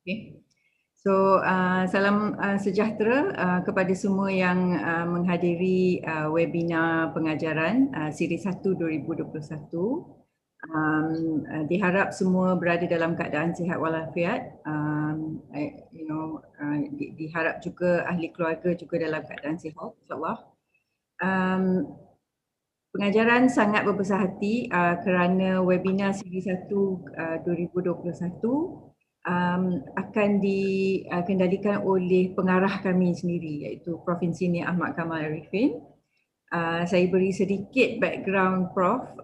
Okay. So, salam sejahtera kepada semua yang menghadiri webinar pengajaran siri 1 2021. Diharap semua berada dalam keadaan sihat walafiat. Diharap juga ahli keluarga juga dalam keadaan sihat, insyaAllah. Pengajaran sangat berbesar hati kerana webinar siri 1 2021 akan dikendalikan oleh pengarah kami sendiri, iaitu Prof. Insini Ahmad Kamal Arifin. Saya beri sedikit background Prof.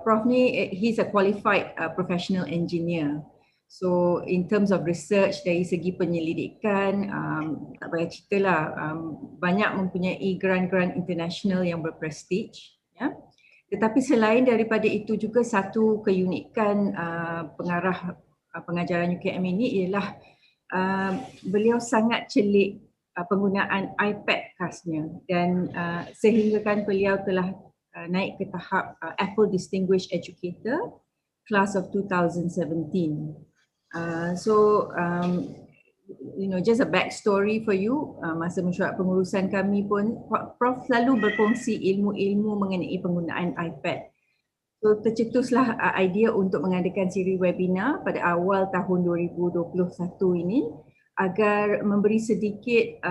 Prof ni, he's a qualified professional engineer. So in terms of research dari segi penyelidikan, tak payah cerita lah, banyak mempunyai grant-grant international yang berprestige. Ya. Tetapi selain daripada itu juga satu keunikan pengarah pengajaran UKM ini ialah beliau sangat celik penggunaan iPad khasnya dan sehinggakan beliau telah naik ke tahap Apple Distinguished Educator Class of 2017. Just a backstory for you, masa mesyuarat pengurusan kami pun Prof selalu berkongsi ilmu-ilmu mengenai penggunaan iPad. So tercetuslah idea untuk mengadakan siri webinar pada awal tahun 2021 ini agar memberi sedikit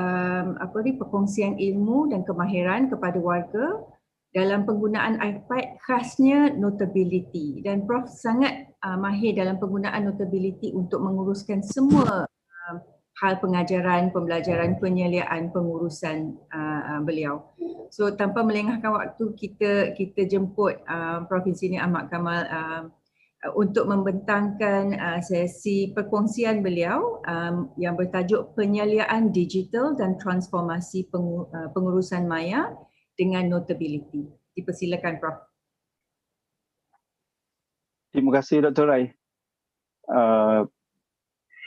perkongsian ilmu dan kemahiran kepada warga dalam penggunaan iPad, khasnya Notability, dan Prof sangat mahir dalam penggunaan Notability untuk menguruskan semua hal pengajaran, pembelajaran, penyeliaan, pengurusan beliau. So tanpa melengahkan waktu, kita jemput Prof. Insini Ahmad Kamal untuk membentangkan sesi perkongsian beliau yang bertajuk Penyeliaan Digital dan Transformasi Pengurusan Maya dengan Notability. Dipersilakan Prof. Terima kasih Dr. Rai.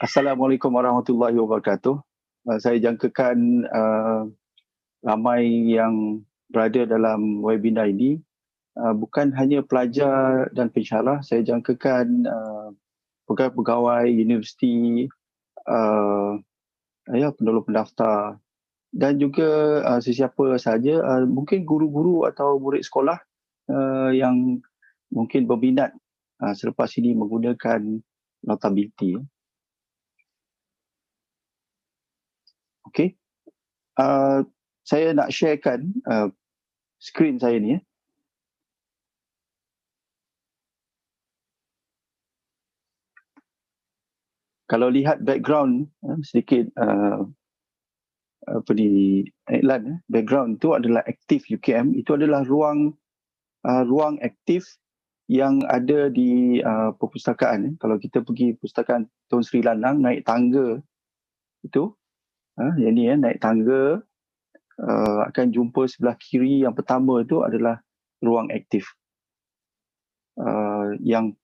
Assalamualaikum warahmatullahi wabarakatuh. Saya jangkakan ramai yang berada dalam webinar ini bukan hanya pelajar dan pensyarah. Saya jangkakan pegawai-pegawai universiti, penolong pendaftar dan juga sesiapa sahaja, mungkin guru-guru atau murid sekolah yang mungkin berminat selepas ini menggunakan Notability. Okey, saya nak sharekan skrin saya ni. Kalau lihat background sedikit iklan, background itu adalah aktif UKM. Itu adalah ruang aktif yang ada di perpustakaan. Kalau kita pergi perpustakaan Tun Sri Lanang, naik tangga itu, yang ni naik tangga, akan jumpa sebelah kiri yang pertama itu adalah ruang aktif. Yang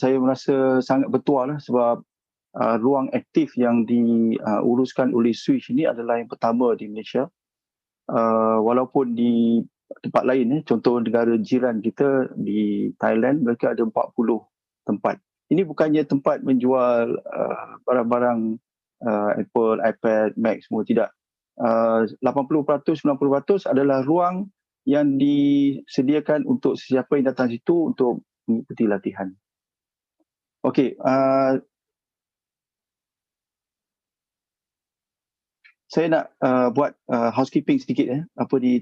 saya merasa sangat bertuah lah, sebab ruang aktif yang diuruskan oleh Swiss ini adalah yang pertama di Malaysia. Walaupun di tempat lain, contoh negara jiran kita di Thailand, mereka ada 40 tempat. Ini bukannya tempat menjual barang-barang Apple, iPad, Mac semua, tidak. 80%, 90% adalah ruang yang disediakan untuk sesiapa yang datang situ untuk mengikuti latihan. Okey, saya nak buat housekeeping sedikit.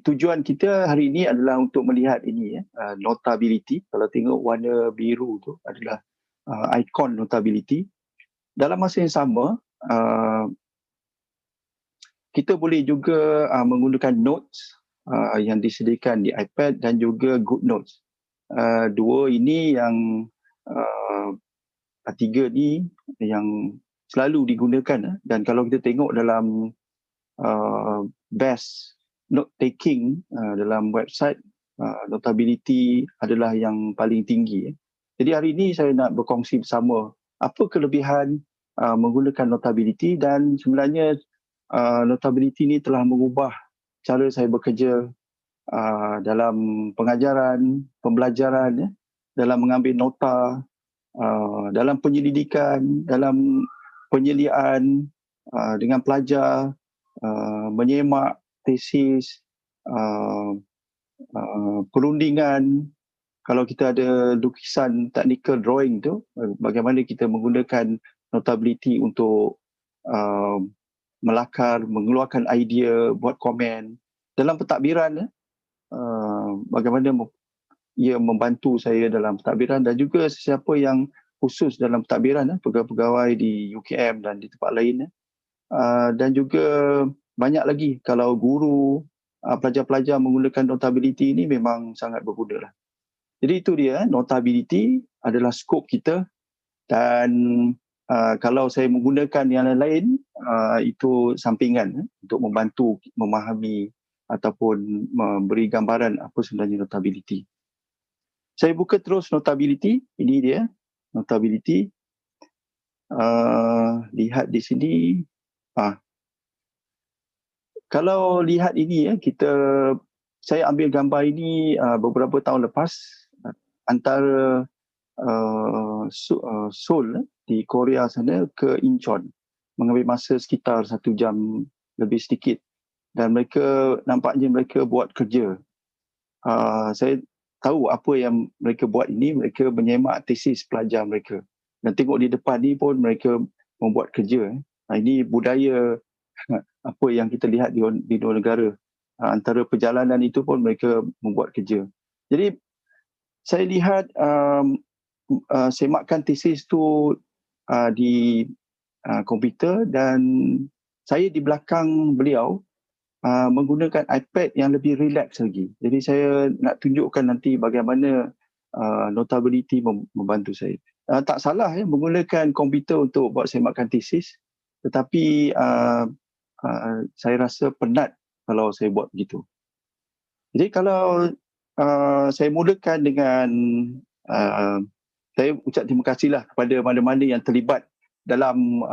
Tujuan kita hari ini adalah untuk melihat ini, Notability. Kalau tengok warna biru tu adalah ikon Notability. Dalam masa yang sama, kita boleh juga menggunakan notes yang disediakan di iPad dan juga GoodNotes. Dua ini yang tiga ni yang selalu digunakan, dan kalau kita tengok dalam best note taking dalam website, Notability adalah yang paling tinggi. Jadi hari ini saya nak berkongsi bersama apa kelebihan menggunakan Notability, dan sebenarnya Notability ni telah mengubah cara saya bekerja dalam pengajaran, pembelajaran, dalam mengambil nota dalam penyelidikan, dalam penyeliaan dengan pelajar, menyemak tesis, perundingan. Kalau kita ada lukisan technical drawing tu, bagaimana kita menggunakan notability untuk melakar, mengeluarkan idea, buat komen. Dalam pentadbiran, bagaimana ia membantu saya dalam pentadbiran, dan juga sesiapa yang khusus dalam pentadbiran, pegawai-pegawai di UKM dan di tempat lain. Dan juga banyak lagi kalau guru, pelajar-pelajar menggunakan notability ini memang sangat berguna lah. Jadi itu dia, notability adalah skop kita, dan kalau saya menggunakan yang lain-lain, itu sampingan untuk membantu memahami ataupun memberi gambaran apa sebenarnya notability. Saya buka terus notability, ini dia notability. Lihat di sini. Kalau lihat ini, saya ambil gambar ini beberapa tahun lepas antara Seoul di Korea sana ke Incheon, mengambil masa sekitar 1 jam lebih sedikit, dan nampaknya mereka buat kerja. Saya tahu apa yang mereka buat ini, mereka menyemak tesis pelajar mereka, dan tengok di depan ni pun mereka membuat kerja. Ini budaya apa yang kita lihat di dua negara. Antara perjalanan itu pun mereka membuat kerja. Jadi saya lihat semakkan tesis tu di komputer, dan saya di belakang beliau menggunakan iPad yang lebih relax lagi. Jadi saya nak tunjukkan nanti bagaimana notability membantu saya. Tak salah menggunakan komputer untuk buat semakkan tesis, tetapi saya rasa penat kalau saya buat begitu. Jadi kalau saya mulakan dengan saya ucap terima kasihlah kepada mana-mana yang terlibat dalam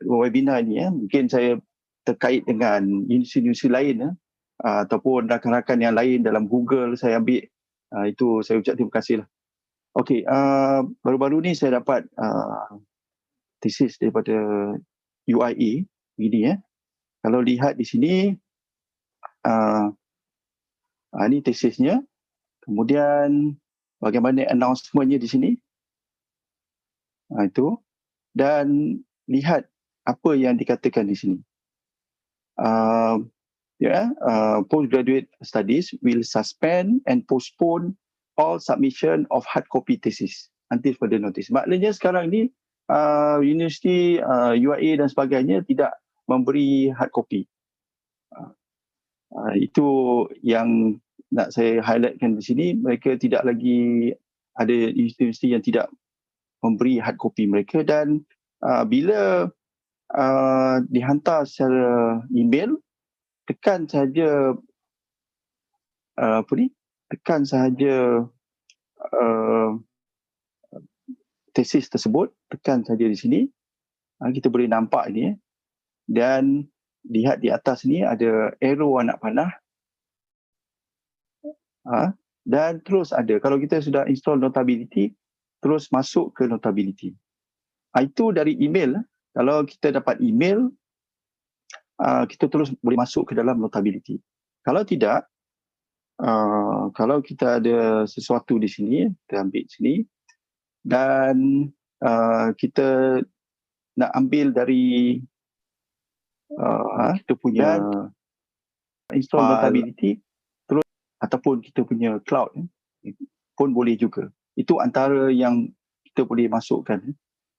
webinar ini. Mungkin saya terkait dengan universiti-universiti lain ataupun rakan-rakan yang lain dalam Google saya ambil. Itu saya ucap terima kasihlah. Okey, baru-baru ni saya dapat tesis daripada UIA begini. Kalau lihat di sini, ini tesisnya. Kemudian bagaimana announcement-nya di sini. Itu. Dan lihat apa yang dikatakan di sini. Postgraduate studies will suspend and postpone all submission of hard copy thesis until further notice. Maknanya sekarang ni universiti UIA dan sebagainya tidak memberi hard copy. Itu yang nak saya highlightkan di sini. Mereka tidak lagi ada universiti yang tidak memberi hard copy mereka, dan bila dihantar secara email, tekan sahaja tesis tersebut, tekan saja di sini. Kita boleh nampak ini, dan lihat di atas ni ada arrow anak panah, dan terus ada, kalau kita sudah install notability, terus masuk ke notability. Itu dari email. Kalau kita dapat email, kita terus boleh masuk ke dalam notability. Kalau tidak, kalau kita ada sesuatu di sini, kita ambil sini, dan kita nak ambil dari kita punya install notability, terus ataupun kita punya cloud pun boleh juga. Itu antara yang kita boleh masukkan.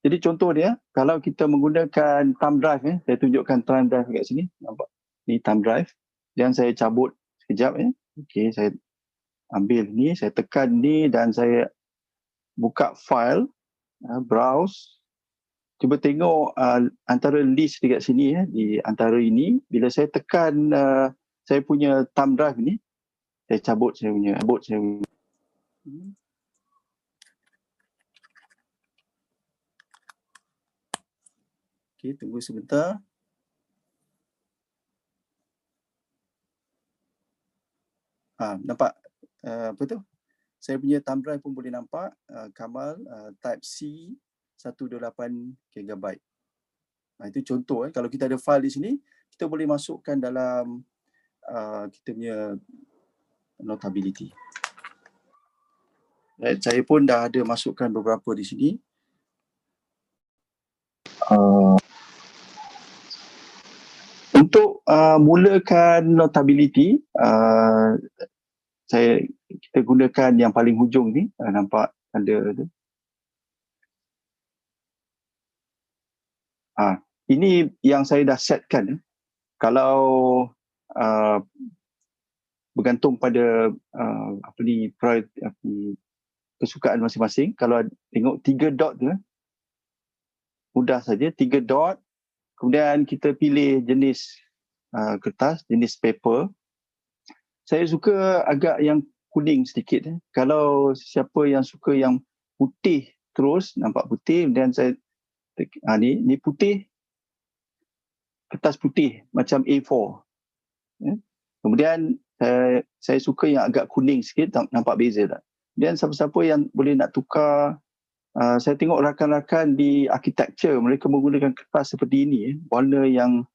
Jadi contoh dia, kalau kita menggunakan thumb drive, saya tunjukkan thumb drive kat sini, nampak? Ni thumb drive, dan saya cabut sekejap. Okey, saya ambil ni, saya tekan ni, dan saya buka file, browse. Cuba tengok antara list dekat sini, di antara ini, bila saya tekan saya punya thumb drive ni, saya cabut saya punya. Okey, tunggu sebentar. Nampak apa tu? saya punya thumb drive pun boleh nampak, Kamal type C 128 GB. Itu contoh, kalau kita ada file di sini, kita boleh masukkan dalam kita punya notability. Right, saya pun dah ada masukkan beberapa di sini. Untuk mulakan notability, kita gunakan yang paling hujung ni, nampak ada tu. Ini yang saya dah setkan. Kalau bergantung pada kesukaan masing-masing. Kalau tengok 3 dot tu, mudah saja 3 dot. Kemudian kita pilih jenis kertas, jenis paper. Saya suka agak yang kuning sedikit. Kalau siapa yang suka yang putih terus, nampak putih, dan saya ni putih, kertas putih macam A4. Kemudian saya suka yang agak kuning sikit, nampak beza tak? Dan siapa-siapa yang boleh nak tukar, saya tengok rakan-rakan di architecture, mereka menggunakan kertas seperti ini, warna yang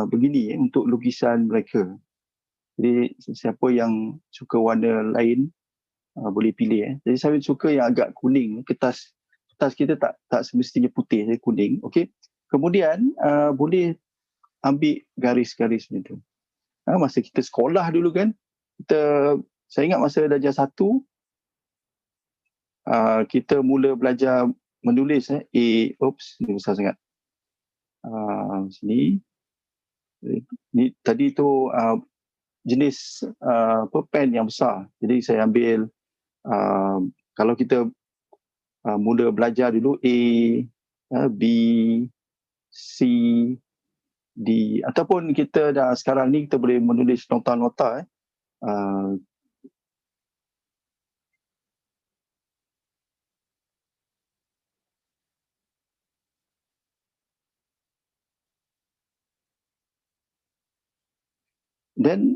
begini untuk lukisan mereka. Jadi siapa yang suka warna lain boleh pilih. Jadi saya suka yang agak kuning, kertas kita tak semestinya putih, kuning. Okey. Kemudian boleh ambil garis-garis macam tu. Masa kita sekolah dulu kan, saya ingat masa darjah 1, kita mula belajar menulis. Ni besar sangat. Sini. Ni tadi tu jenis pen yang besar. Jadi saya ambil, kalau kita mula belajar dulu A, B, C, D, ataupun kita dah sekarang ni kita boleh menulis nota-nota. Dan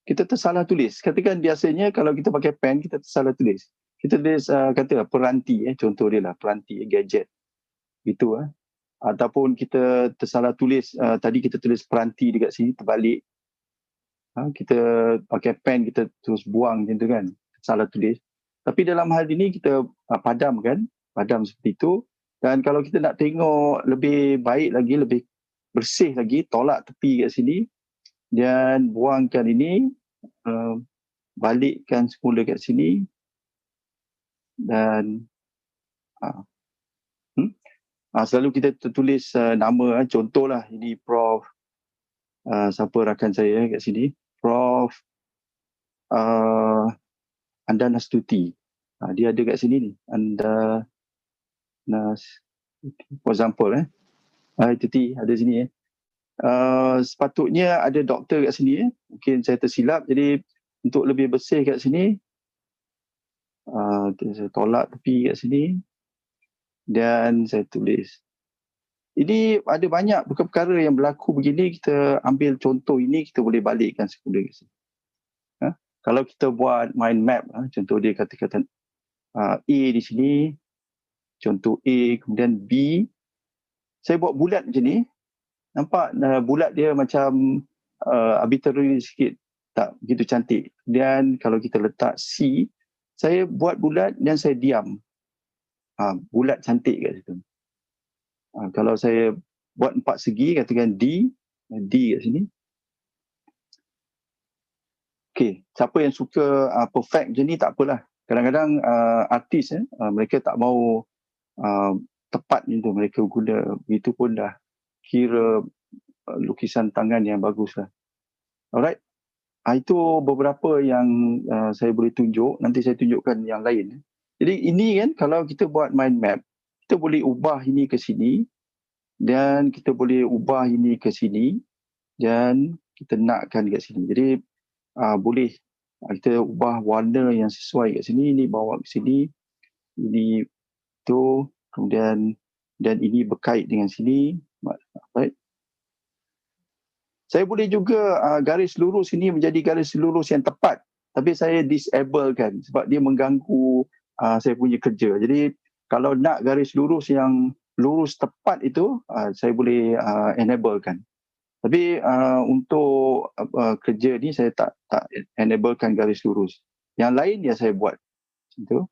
kita tersalah tulis. Katakan biasanya kalau kita pakai pen, kita tersalah tulis. Kita tulis kata peranti, contoh dia lah, peranti, gadget. Gitu. Ataupun kita tersalah tulis, tadi kita tulis peranti dekat sini, terbalik. Kita pakai pen, kita terus buang macam tu kan. Salah tulis. Tapi dalam hal ini kita padam seperti itu. Dan kalau kita nak tengok lebih baik lagi, lebih bersih lagi, tolak tepi kat sini. Dan buangkan ini, balikkan semula kat sini. Dan selalu kita tulis nama, contohlah ini Prof. Siapa rakan saya kat sini, Prof. Anda Nastuti. Dia ada kat sini ni, Anda Nastuti, for example. Itu ada sini. Sepatutnya ada doktor kat sini. Mungkin saya tersilap, jadi untuk lebih bersih kat sini, saya tolak tepi kat sini dan saya tulis. Ini ada banyak perkara yang berlaku begini, kita ambil contoh ini, kita boleh balikkan semula kat sini. Kalau kita buat mind map, contoh dia kata A di sini, contoh A, kemudian B. Saya buat bulat macam ni. Nampak bulat dia macam arbitrary sikit, tak begitu cantik. Dan kalau kita letak C, saya buat bulat dan saya diam. Bulat cantik kat situ. Kalau saya buat 4 segi, katakan D kat sini. Okey, siapa yang suka perfect macam ni tak apalah. Kadang-kadang artis mereka tak mau tepat macam tu, mereka guna begitu pun dah kira lukisan tangan yang bagus lah. Alright. Itu beberapa yang saya boleh tunjuk. Nanti saya tunjukkan yang lain. Jadi ini kan, kalau kita buat mind map, kita boleh ubah ini ke sini dan kita boleh ubah ini ke sini dan kita nakkan kat sini. Jadi boleh kita ubah warna yang sesuai kat sini, ini bawa ke sini, ini tu, kemudian dan ini berkait dengan sini. Baik. Saya boleh juga garis lurus ini menjadi garis lurus yang tepat. tapi saya disable kan sebab dia mengganggu saya punya kerja. Jadi kalau nak garis lurus yang lurus tepat itu saya boleh enable kan. Tapi untuk kerja ni saya tak enablekan garis lurus. Yang lain ya saya buat itu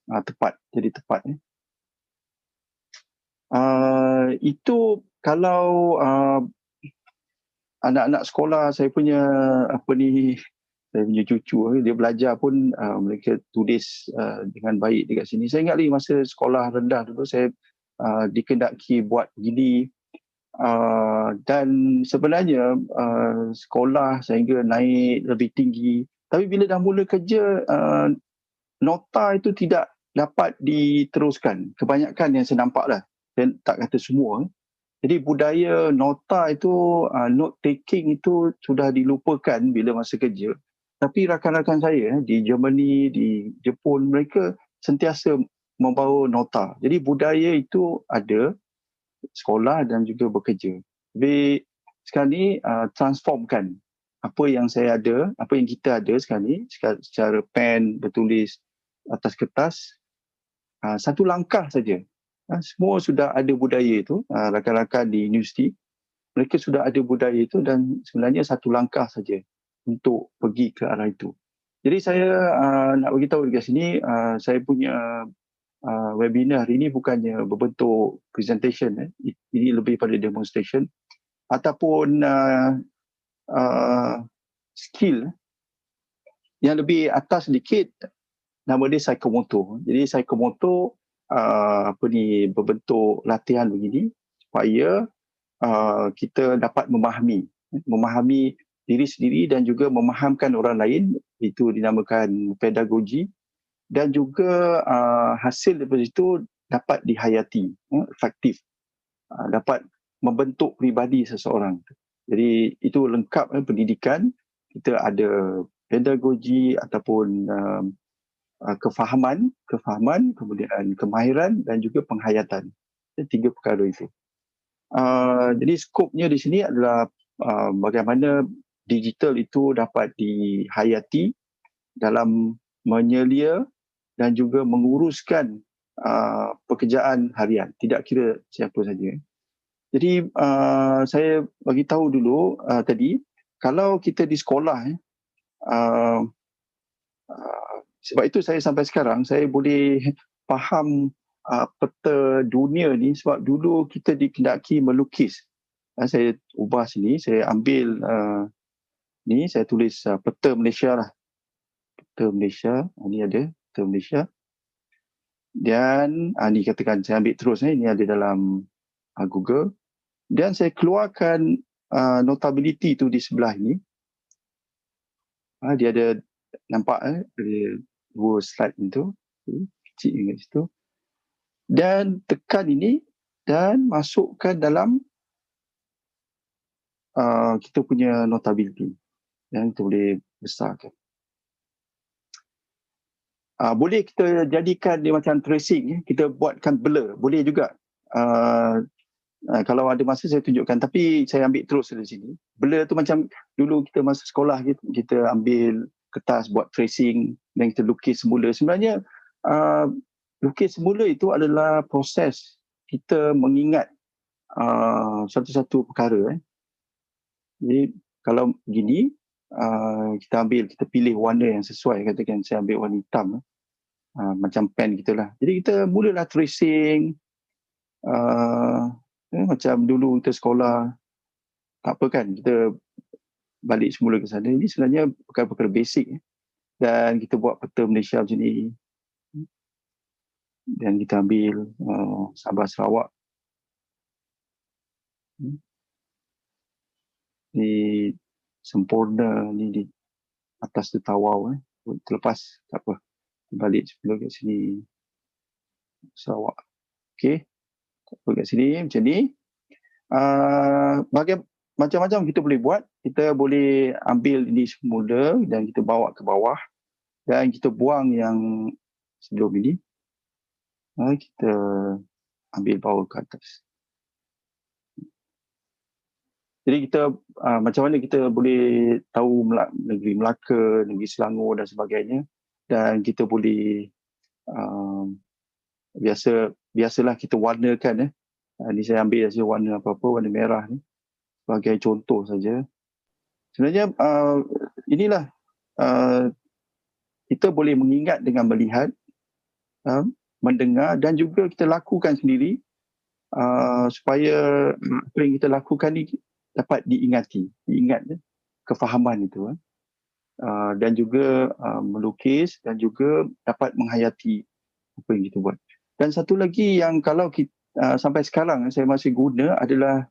tepat, jadi tepat. Itu kalau anak-anak sekolah saya punya saya punya cucu dia belajar pun mereka tulis dengan baik dekat sini. Saya ingat lagi masa sekolah rendah dulu saya dikendaki buat gini. Dan sebenarnya sekolah sehingga naik lebih tinggi, tapi bila dah mula kerja nota itu tidak dapat diteruskan. Kebanyakan yang saya nampak lah, saya tak kata semua. Jadi budaya nota itu, note taking itu sudah dilupakan bila masa kerja. Tapi rakan-rakan saya di Germany, di Jepun, mereka sentiasa membawa nota. Jadi budaya itu ada, sekolah dan juga bekerja. Tapi sekarang ni transformkan apa yang saya ada, apa yang kita ada sekarang ni secara pen, bertulis atas kertas, satu langkah saja. Semua sudah ada budaya itu, rakan-rakan di universiti, mereka sudah ada budaya itu dan sebenarnya satu langkah saja untuk pergi ke arah itu. Jadi saya nak beritahu dekat sini, saya punya webinar hari ini bukannya berbentuk presentation, ini lebih pada demonstration ataupun skill yang lebih atas sedikit, nama dia psychomotor. Jadi psychomotor berbentuk latihan begini supaya kita dapat memahami diri sendiri dan juga memahamkan orang lain, itu dinamakan pedagogi. Dan juga hasil daripada itu dapat dihayati, efektif, dapat membentuk pribadi seseorang. Jadi itu lengkap pendidikan, kita ada pedagogi ataupun kefahaman, kemudian kemahiran dan juga penghayatan. Tiga perkara itu. Jadi skopnya di sini adalah bagaimana digital itu dapat dihayati dalam menyelia dan juga menguruskan pekerjaan harian, tidak kira siapa saja. Jadi saya bagi tahu dulu tadi, kalau kita di sekolah, sebab itu saya sampai sekarang saya boleh faham peta dunia ni, sebab dulu kita dikendaki melukis. Saya ubah sini, saya ambil ni, saya tulis peta Malaysia lah. Peta Malaysia, ni ada peta Malaysia. Dan ni katakan saya ambil terus, ini ada dalam Google. Dan saya keluarkan notability tu di sebelah ni. Dia ada, nampak ada dua slide itu, kecil ingat situ. Dan tekan ini dan masukkan dalam kita punya notability. Dan kita boleh besarkan. Boleh kita jadikan dia macam tracing, kita buatkan blur, boleh juga. Kalau ada masa saya tunjukkan, tapi saya ambil terus dari sini. Blur tu macam dulu kita masa sekolah, kita ambil kertas buat tracing dan kita lukis semula. Sebenarnya lukis semula itu adalah proses kita mengingat satu-satu perkara. Jadi kalau begini, kita pilih warna yang sesuai. Katakan saya ambil warna hitam, macam pen kita lah. Jadi kita mulalah tracing, macam dulu kita sekolah, tak apa kan, kita balik semula ke sana. Ini sebenarnya perkara-perkara basic. Dan kita buat peta Malaysia macam ni. Dan kita ambil Sabah Sarawak. Ni sempurna, ni di atas tu Tawau. Terlepas, tak apa. Balik semula kat sini. Sarawak. Okey. Tak apa kat sini, macam ni. Macam-macam kita boleh buat. Kita boleh ambil ini semula dan kita bawa ke bawah. Dan kita buang yang sebelum ini. Kita ambil bawa ke atas. Jadi kita macam mana kita boleh tahu negeri Melaka, negeri Selangor dan sebagainya, dan kita boleh biasalah kita warnakan. Ni saya ambil saja warna apa-apa, warna merah ni sebagai contoh saja. Sebenarnya inilah kita boleh mengingat dengan melihat, mendengar dan juga kita lakukan sendiri supaya apa yang kita lakukan ni dapat diingat kefahaman itu, dan juga melukis dan juga dapat menghayati apa yang kita buat. Dan satu lagi yang kalau kita, sampai sekarang saya masih guna adalah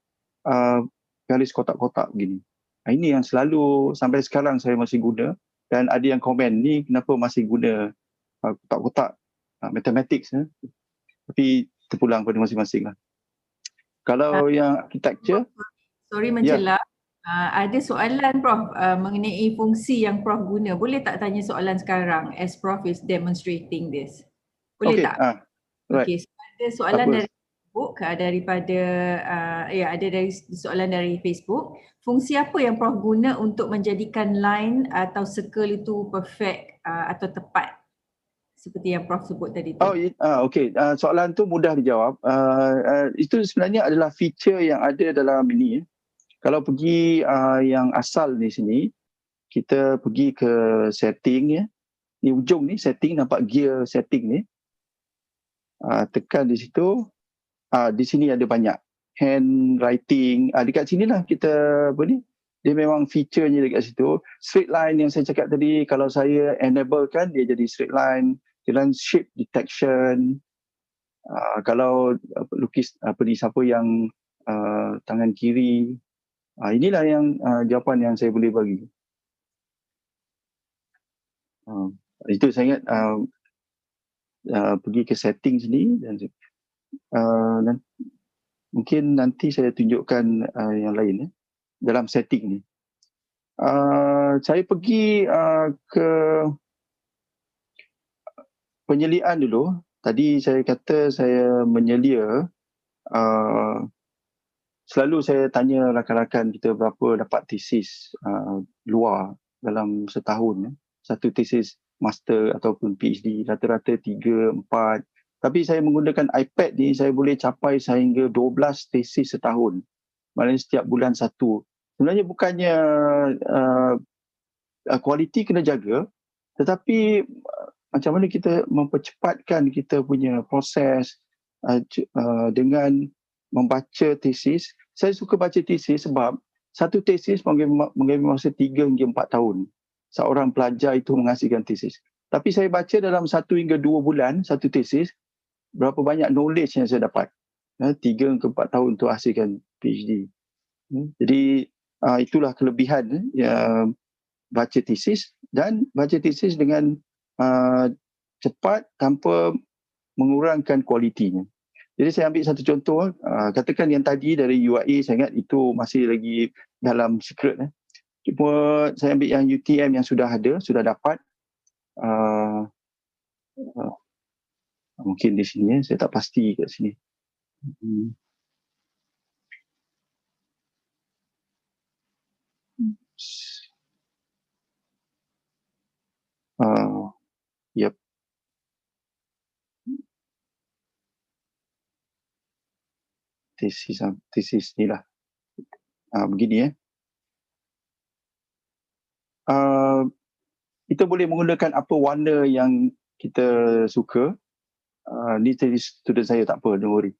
garis kotak-kotak begini. Ini yang selalu sampai sekarang saya masih guna, dan ada yang komen ni kenapa masih guna kotak-kotak mathematics, tapi terpulang pada masing-masing lah. Kalau yang architecture, sorry mencela, ada soalan Prof mengenai fungsi yang Prof guna. Boleh tak tanya soalan sekarang as Prof is demonstrating this? Boleh tak? Right. Okay, so ada soalan dari Facebook daripada ada dari soalan dari Facebook. Fungsi apa yang Prof guna untuk menjadikan line atau circle itu perfect atau tepat seperti yang Prof sebut tadi tu? Okey. Soalan tu mudah dijawab. Itu sebenarnya adalah feature yang ada dalam ini. Kalau pergi yang asal di sini, kita pergi ke setting, ni ujung ni setting, nampak gear setting ni. Tekan di situ. Di sini ada banyak handwriting. Dekat sinilah kita dia memang featurenya dekat situ. Straight line yang saya cakap tadi, kalau saya enable kan dia jadi straight line. Jalan shape detection. Kalau lukis siapa yang tangan kiri. Inilah yang jawapan yang saya boleh bagi. Itu saya ingat pergi ke setting sini dan mungkin nanti saya tunjukkan yang lain dalam setting ni. Saya pergi ke penyeliaan dulu. Tadi saya kata saya menyelia. Selalu saya tanya rakan-rakan kita berapa dapat tesis luar dalam setahun. Satu tesis master ataupun PhD, rata-rata 3, 4. Tapi saya menggunakan iPad ni, saya boleh capai sehingga 12 tesis setahun. Maknanya setiap bulan satu. Sebenarnya bukannya kualiti kena jaga, tetapi macam mana kita mempercepatkan kita punya proses dengan membaca tesis. Saya suka baca tesis sebab satu tesis mengambil masa 3 hingga 4 tahun. Seorang pelajar itu menghasilkan tesis. Tapi saya baca dalam 1 hingga 2 bulan satu tesis, berapa banyak knowledge yang saya dapat. 3 hingga 4 tahun untuk hasilkan PhD. Jadi itulah kelebihan baca tesis, dan baca tesis dengan cepat tanpa mengurangkan kualitinya. Jadi saya ambil satu contoh, katakan yang tadi dari UIA, saya ingat itu masih lagi dalam secret. Cuma saya ambil yang UTM yang sudah ada, sudah dapat. Mungkin di sini, saya tak pasti kat sini. Yep. Tesis ni lah. Begini kita boleh menggunakan apa warna yang kita suka. Ni tadi student saya, tak apa, don't worry.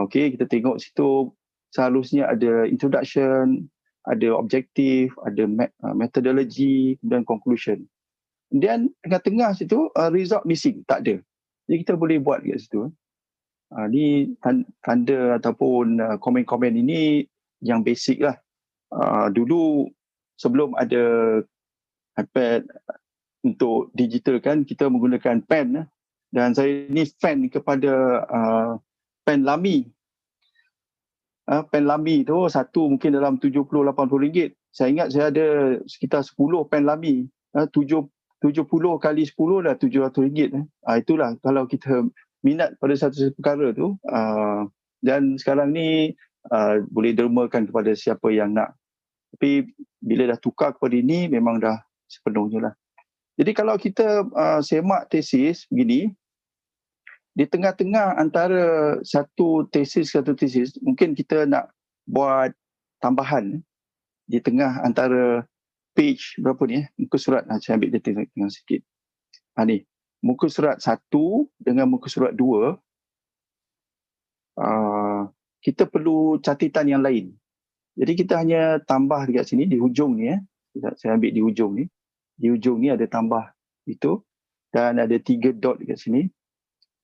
Okay, kita tengok situ seharusnya ada introduction, ada objektif, ada methodology dan conclusion. Dan tengah-tengah situ result missing, tak ada. Jadi kita boleh buat kat situ. Ni tanda ataupun komen-komen ini yang basic lah. Dulu sebelum ada iPad untuk digital kan, kita menggunakan pen. Dan saya ni fan kepada pen Lamy. Pen Lamy tu satu mungkin dalam 70-80 ringgit. Saya ingat saya ada sekitar 10 pen Lamy. 70 kali 10 dah 700 ringgit. Itulah kalau kita minat pada satu perkara tu. Dan sekarang ni boleh dermakan kepada siapa yang nak. Tapi bila dah tukar kepada ini, memang dah sepenuhnya lah. Jadi kalau kita semak tesis begini, di tengah-tengah antara satu tesis, mungkin kita nak buat tambahan di tengah antara page berapa ni muka surat. Saya ambil dia tengah sikit. Ni muka surat 1 dengan muka surat 2, kita perlu catatan yang lain. Jadi kita hanya tambah dekat sini di hujung ni. Saya ambil di hujung ni. Di hujung ni ada tambah itu dan ada 3 dot dekat sini.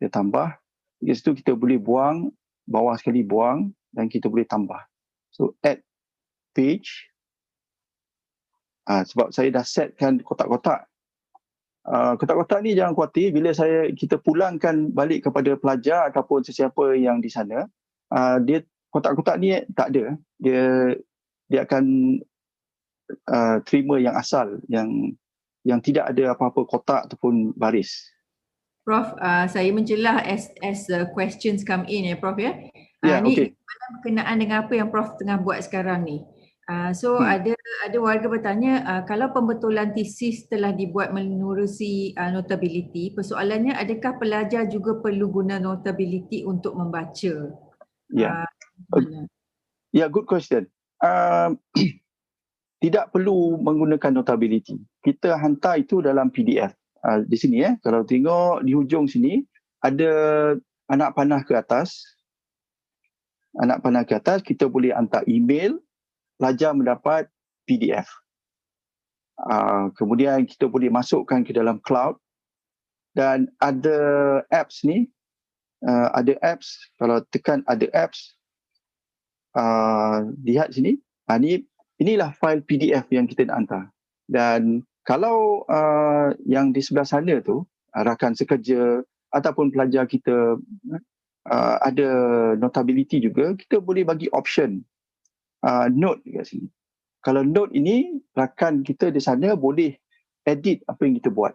Kita tambah. Dekat situ kita boleh buang, bawah sekali buang dan kita boleh tambah. So add page. Sebab saya dah setkan kotak-kotak. Kotak-kotak ni jangan khawatir, bila kita pulangkan balik kepada pelajar ataupun sesiapa yang di sana, dia kotak-kotak ni tak ada. Dia akan terima yang asal, yang tidak ada apa-apa kotak ataupun baris. Prof, saya mencelah as questions come in Prof ya. Ni Okay. berkenaan dengan apa yang Prof tengah buat sekarang ni. Ada warga bertanya, kalau pembetulan tesis telah dibuat menerusi notability, persoalannya adakah pelajar juga perlu guna notability untuk membaca? Good question. Tidak perlu menggunakan notability. Kita hantar itu dalam PDF. Di sini kalau tengok di hujung sini ada anak panah ke atas. Anak panah ke atas, kita boleh hantar email, pelajar mendapat PDF. Kemudian kita boleh masukkan ke dalam cloud dan ada apps ni, ada apps, kalau tekan ada apps, lihat sini, inilah file PDF yang kita nak hantar. Dan kalau yang di sebelah sana tu, rakan sekerja ataupun pelajar kita ada notability juga, kita boleh bagi option note dekat sini. Kalau note ini, rakan kita di sana boleh edit apa yang kita buat.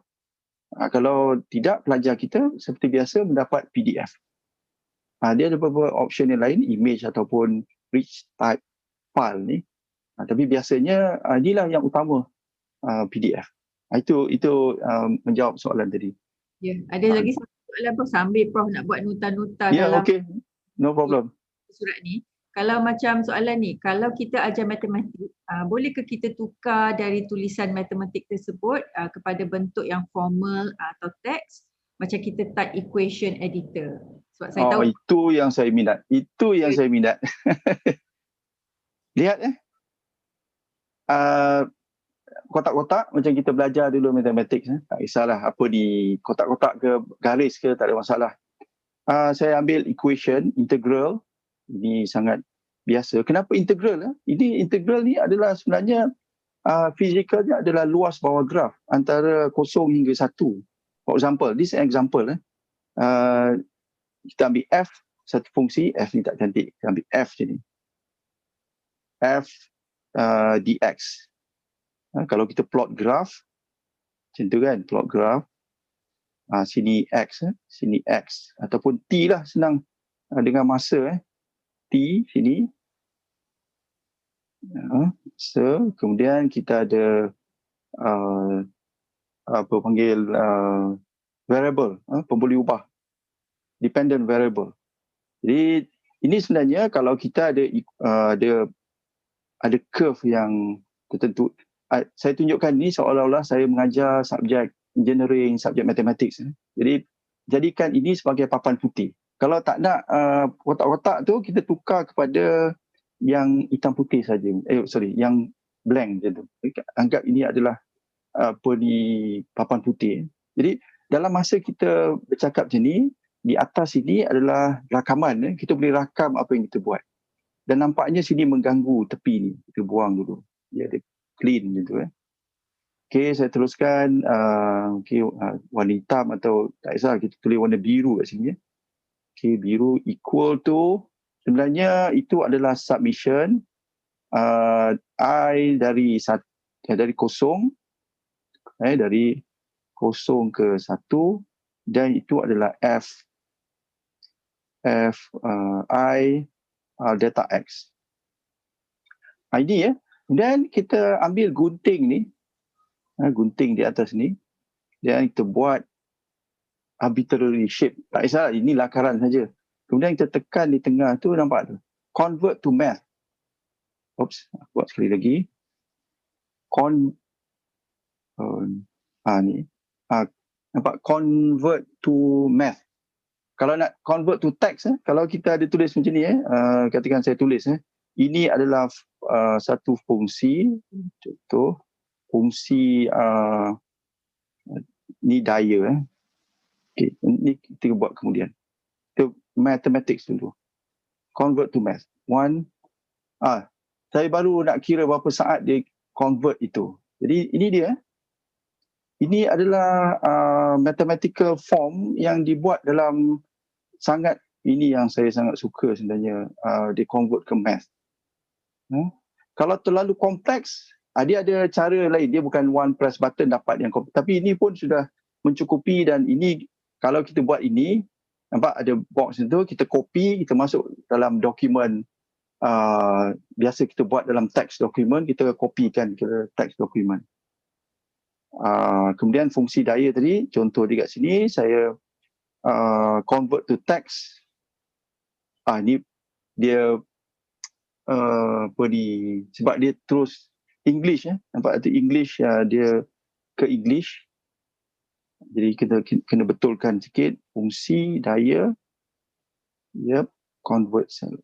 Kalau tidak, pelajar kita seperti biasa mendapat PDF. Dia ada beberapa option yang lain, image ataupun rich type file ni. Tapi biasanya inilah yang utama, PDF. Itu menjawab soalan tadi. Ya, ada lagi satu soalan Prof, sambil Prof nak buat nota-nota dalam okay. No problem. Surat ni. Kalau macam soalan ni, kalau kita ajar matematik, bolehkah kita tukar dari tulisan matematik tersebut kepada bentuk yang formal atau teks, macam kita type equation editor? Sebab saya tahu itu yang saya minat. Saya minat. Lihat kotak-kotak macam kita belajar dulu matematik, tak kisahlah apa di kotak-kotak ke garis ke, tak ada masalah. Saya ambil equation integral. Ini sangat biasa. Kenapa integral? Ini integral ni adalah sebenarnya fizikalnya adalah luas bawah graf antara 0 hingga 1. For example, this is an example. Kita ambil f, satu fungsi, f ni tak cantik. Kita ambil f je ni. F dx. Kalau kita plot graf, macam tu kan, plot graf. Sini x, sini x. Ataupun t lah, senang. Dengan masa, T sini. Kemudian kita ada variable, pemboleh ubah, dependent variable. Jadi ini sebenarnya kalau kita ada curve yang tertentu. Saya tunjukkan ni seolah-olah saya mengajar subjek engineering, subjek mathematics. Jadi jadikan ini sebagai papan putih. Kalau tak nak kotak-kotak tu, kita tukar kepada yang hitam putih saja. Yang blank je tu. Anggap ini adalah papan putih. Jadi dalam masa kita bercakap macam ni, di atas sini adalah rakaman. Kita boleh rakam apa yang kita buat. Dan nampaknya sini mengganggu tepi ni. Kita buang dulu. Dia ada clean gitu. Okay, saya teruskan. Warna hitam atau tak kisah, kita tulis warna biru kat sini. Okay, biru equal to, sebenarnya itu adalah submission I dari 0, dari 0 ke 1, dan itu adalah F I data X. Ini ya. Dan kita ambil gunting ni, gunting di atas ni, dan kita buat arbitrary shape. Tak kisah, ini lakaran saja. Kemudian kita tekan di tengah tu, nampak tu? Convert to math. Oops, buat sekali lagi. Nampak? Convert to math. Kalau nak convert to text, kalau kita ada tulis macam ni, katakan saya tulis, ini adalah satu fungsi, contoh, fungsi ni daya. Okay, ini kita buat kemudian. Itu mathematics dulu. Convert to math. Saya baru nak kira berapa saat dia convert itu. Jadi ini dia. Ini adalah mathematical form yang dibuat dalam ini yang saya sangat suka sebenarnya, dia convert ke math. Kalau terlalu kompleks, dia ada cara lain. Dia bukan one press button dapat yang kompleks. Tapi ini pun sudah mencukupi, dan ini kalau kita buat ini, nampak ada box itu, kita copy, kita masuk dalam dokumen. Biasa kita buat dalam text dokumen, kita copykan ke text dokumen. Kemudian fungsi daya tadi, contoh di kat sini, saya convert to text. Ni dia sebab dia terus English, nampak ada English, dia ke English. Jadi kita kena betulkan sikit fungsi daya. Convert saja.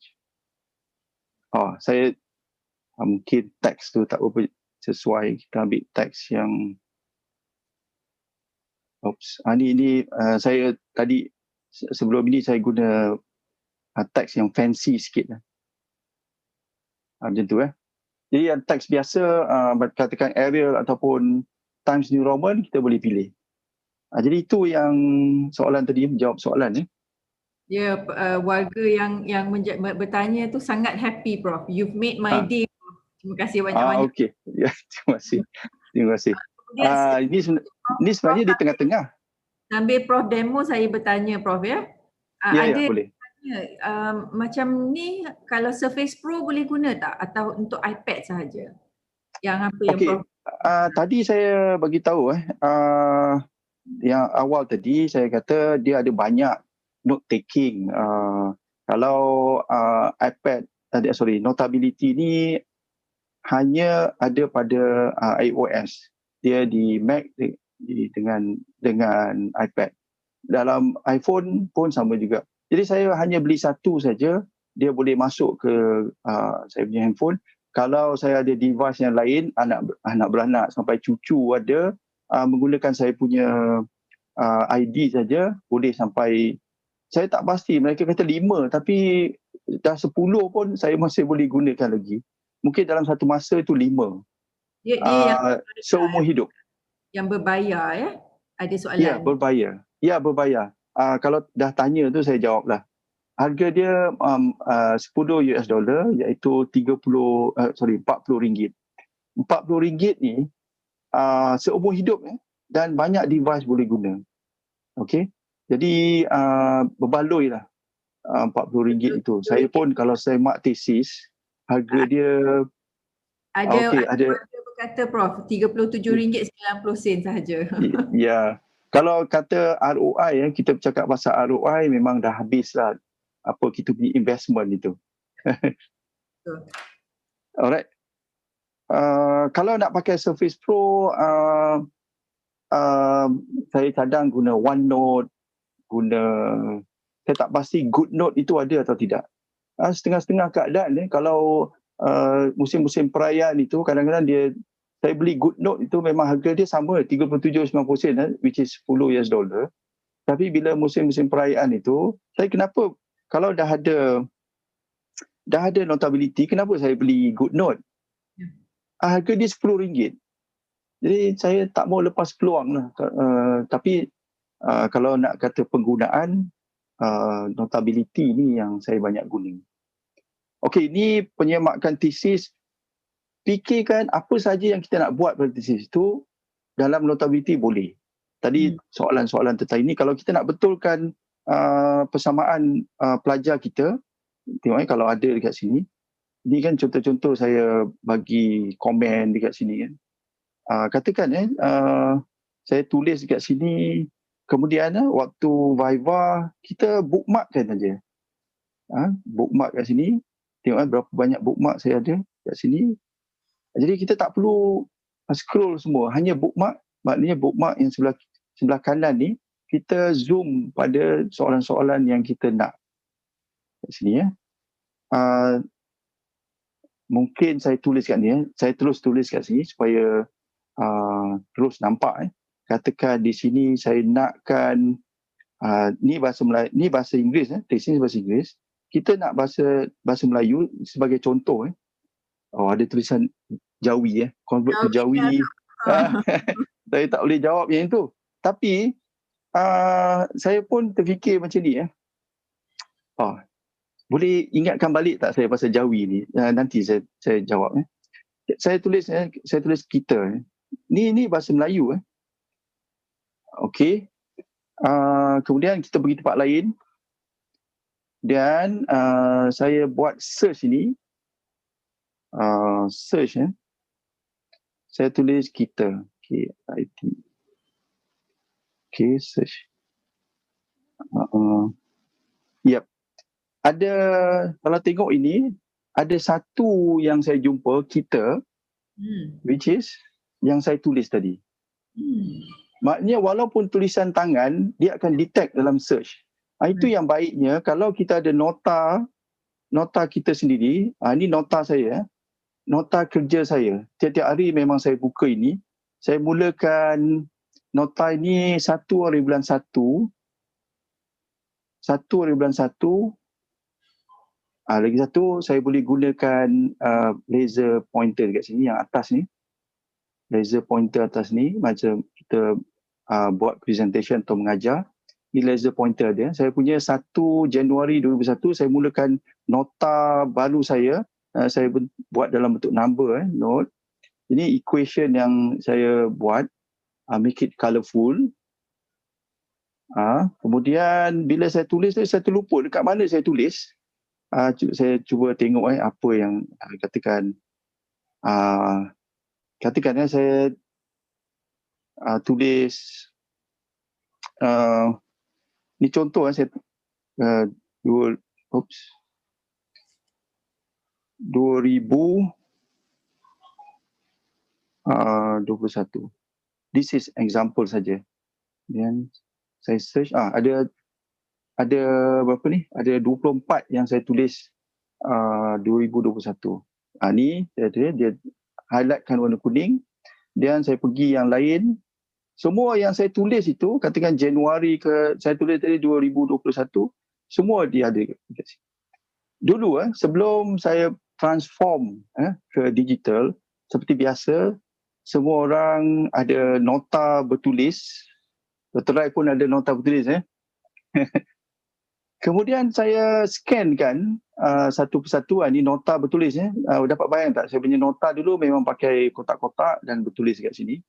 Saya mungkin teks tu tak berapa sesuai. Kita ambil teks yang ini saya tadi sebelum ini saya guna teks yang fancy sikit lah. Macam tu Jadi yang teks biasa, katakan Arial ataupun Times New Roman, kita boleh pilih. Jadi itu yang soalan tadi, menjawab soalan. Ya, warga yang bertanya tu sangat happy, Prof. You've made my day. Terima kasih banyak-banyak. Okey. Ya, terima kasih. Terima kasih. Ini sebenarnya di tengah-tengah. Sambil Prof demo, saya bertanya, Prof ya. Ya, boleh. Macam ni, kalau Surface Pro boleh guna tak? Atau untuk iPad sahaja? Yang apa yang Prof? Tadi saya bagi tahu yang awal tadi saya kata dia ada banyak note taking. Kalau iPad, Notability ni hanya ada pada iOS. Dia di Mac dengan iPad. Dalam iPhone pun sama juga. Jadi saya hanya beli satu saja, dia boleh masuk ke saya punya handphone. Kalau saya ada device yang lain, anak beranak sampai cucu ada, menggunakan saya punya ID saja, boleh sampai, saya tak pasti, mereka kata 5, tapi dah 10 pun saya masih boleh gunakan lagi. Mungkin dalam satu masa itu 5. Dia yang seumur hidup. Yang berbayar Ada soalan? Ya, berbayar. Kalau dah tanya tu saya jawablah. Harga dia $10 iaitu RM40. RM40 ni seumur hidup dan banyak device boleh guna. Okey. Jadi berbaloi lah RM40 itu. Saya pun kalau saya mak tesis, harga dia ada berkata Prof, RM37.90 sahaja. Ya. Kalau kata ROI, kita bercakap pasal ROI, memang dah habislah apa kita punya investment itu. Alright. Kalau nak pakai Surface Pro, saya kadang guna OneNote, saya tak pasti GoodNote itu ada atau tidak. Setengah-setengah keadaan kalau musim-musim perayaan itu kadang-kadang saya beli GoodNote itu memang harga dia sama $37.90 which is $10. Tapi bila musim-musim perayaan itu, saya kenapa kalau dah ada Notability, kenapa saya beli GoodNote? Harga dia RM10. Jadi saya tak mau lepas peluang lah. Tapi kalau nak kata penggunaan, Notability ni yang saya banyak guna. Okey, ni penyemakan tesis. Fikirkan apa saja yang kita nak buat pada tesis itu dalam Notability boleh. Tadi soalan-soalan tentang ini, kalau kita nak betulkan persamaan pelajar kita, Tengok kalau ada dekat sini. Ini kan contoh-contoh saya bagi komen dekat sini kan. Katakan saya tulis dekat sini, kemudian waktu Viva kita bookmark kan saja. Bookmark kat sini. Tengok berapa banyak bookmark saya ada kat sini. Jadi kita tak perlu scroll semua, hanya bookmark. Maknanya bookmark yang sebelah kanan ni kita zoom pada soalan-soalan yang kita nak kat sini ya. Mungkin saya tulis kat ni saya terus tulis kat sini supaya terus nampak Katakan di sini saya nakkan ni bahasa Melayu, ni bahasa Inggeris di sini bahasa Inggeris. Kita nak bahasa Melayu sebagai contoh ada tulisan Jawi convert to Jawi. Saya tak boleh jawab yang itu. Tapi saya pun terfikir macam ni boleh ingatkan balik tak saya pasal Jawi ni? Nanti saya jawab. Saya tulis kita. Ni bahasa Melayu. Okey. Kemudian kita pergi tempat lain. Dan saya buat search ini. Search. Saya tulis kita. KIT. Okay, search. Yep. Ada, kalau tengok ini, ada satu yang saya jumpa, kita, which is yang saya tulis tadi. Maknanya walaupun tulisan tangan, dia akan detect dalam search. Itu yang baiknya, kalau kita ada nota kita sendiri, ini nota saya, nota kerja saya. Tiap-tiap hari memang saya buka ini, saya mulakan nota ini 1 hari bulan 1, 1 hari bulan 1, lagi satu, saya boleh gunakan laser pointer dekat sini, yang atas ni. Laser pointer atas ni, macam kita buat presentation atau mengajar. Ni laser pointer dia. Saya punya 1 Januari 2001, saya mulakan nota baru saya. Saya buat dalam bentuk number, note. Ini equation yang saya buat, make it colourful. Kemudian bila saya tulis, saya terlupa dekat mana saya tulis. Saya cuba tengok apa yang katakan saya tulis ni contoh saya 2021. This is example saja. Dan saya search ada berapa ni? Ada 24 yang saya tulis 2021. Ni dia highlightkan warna kuning. Dan saya pergi yang lain. Semua yang saya tulis itu, katakan Januari saya tulis tadi 2021, semua dia ada kat sini. Dulu sebelum saya transform ke digital, seperti biasa, semua orang ada nota bertulis. Dr. Rai pun ada nota bertulis. Kemudian saya scankan satu persatu, ni nota bertulis. Dapat bayang tak? Saya punya nota dulu memang pakai kotak-kotak dan bertulis kat sini.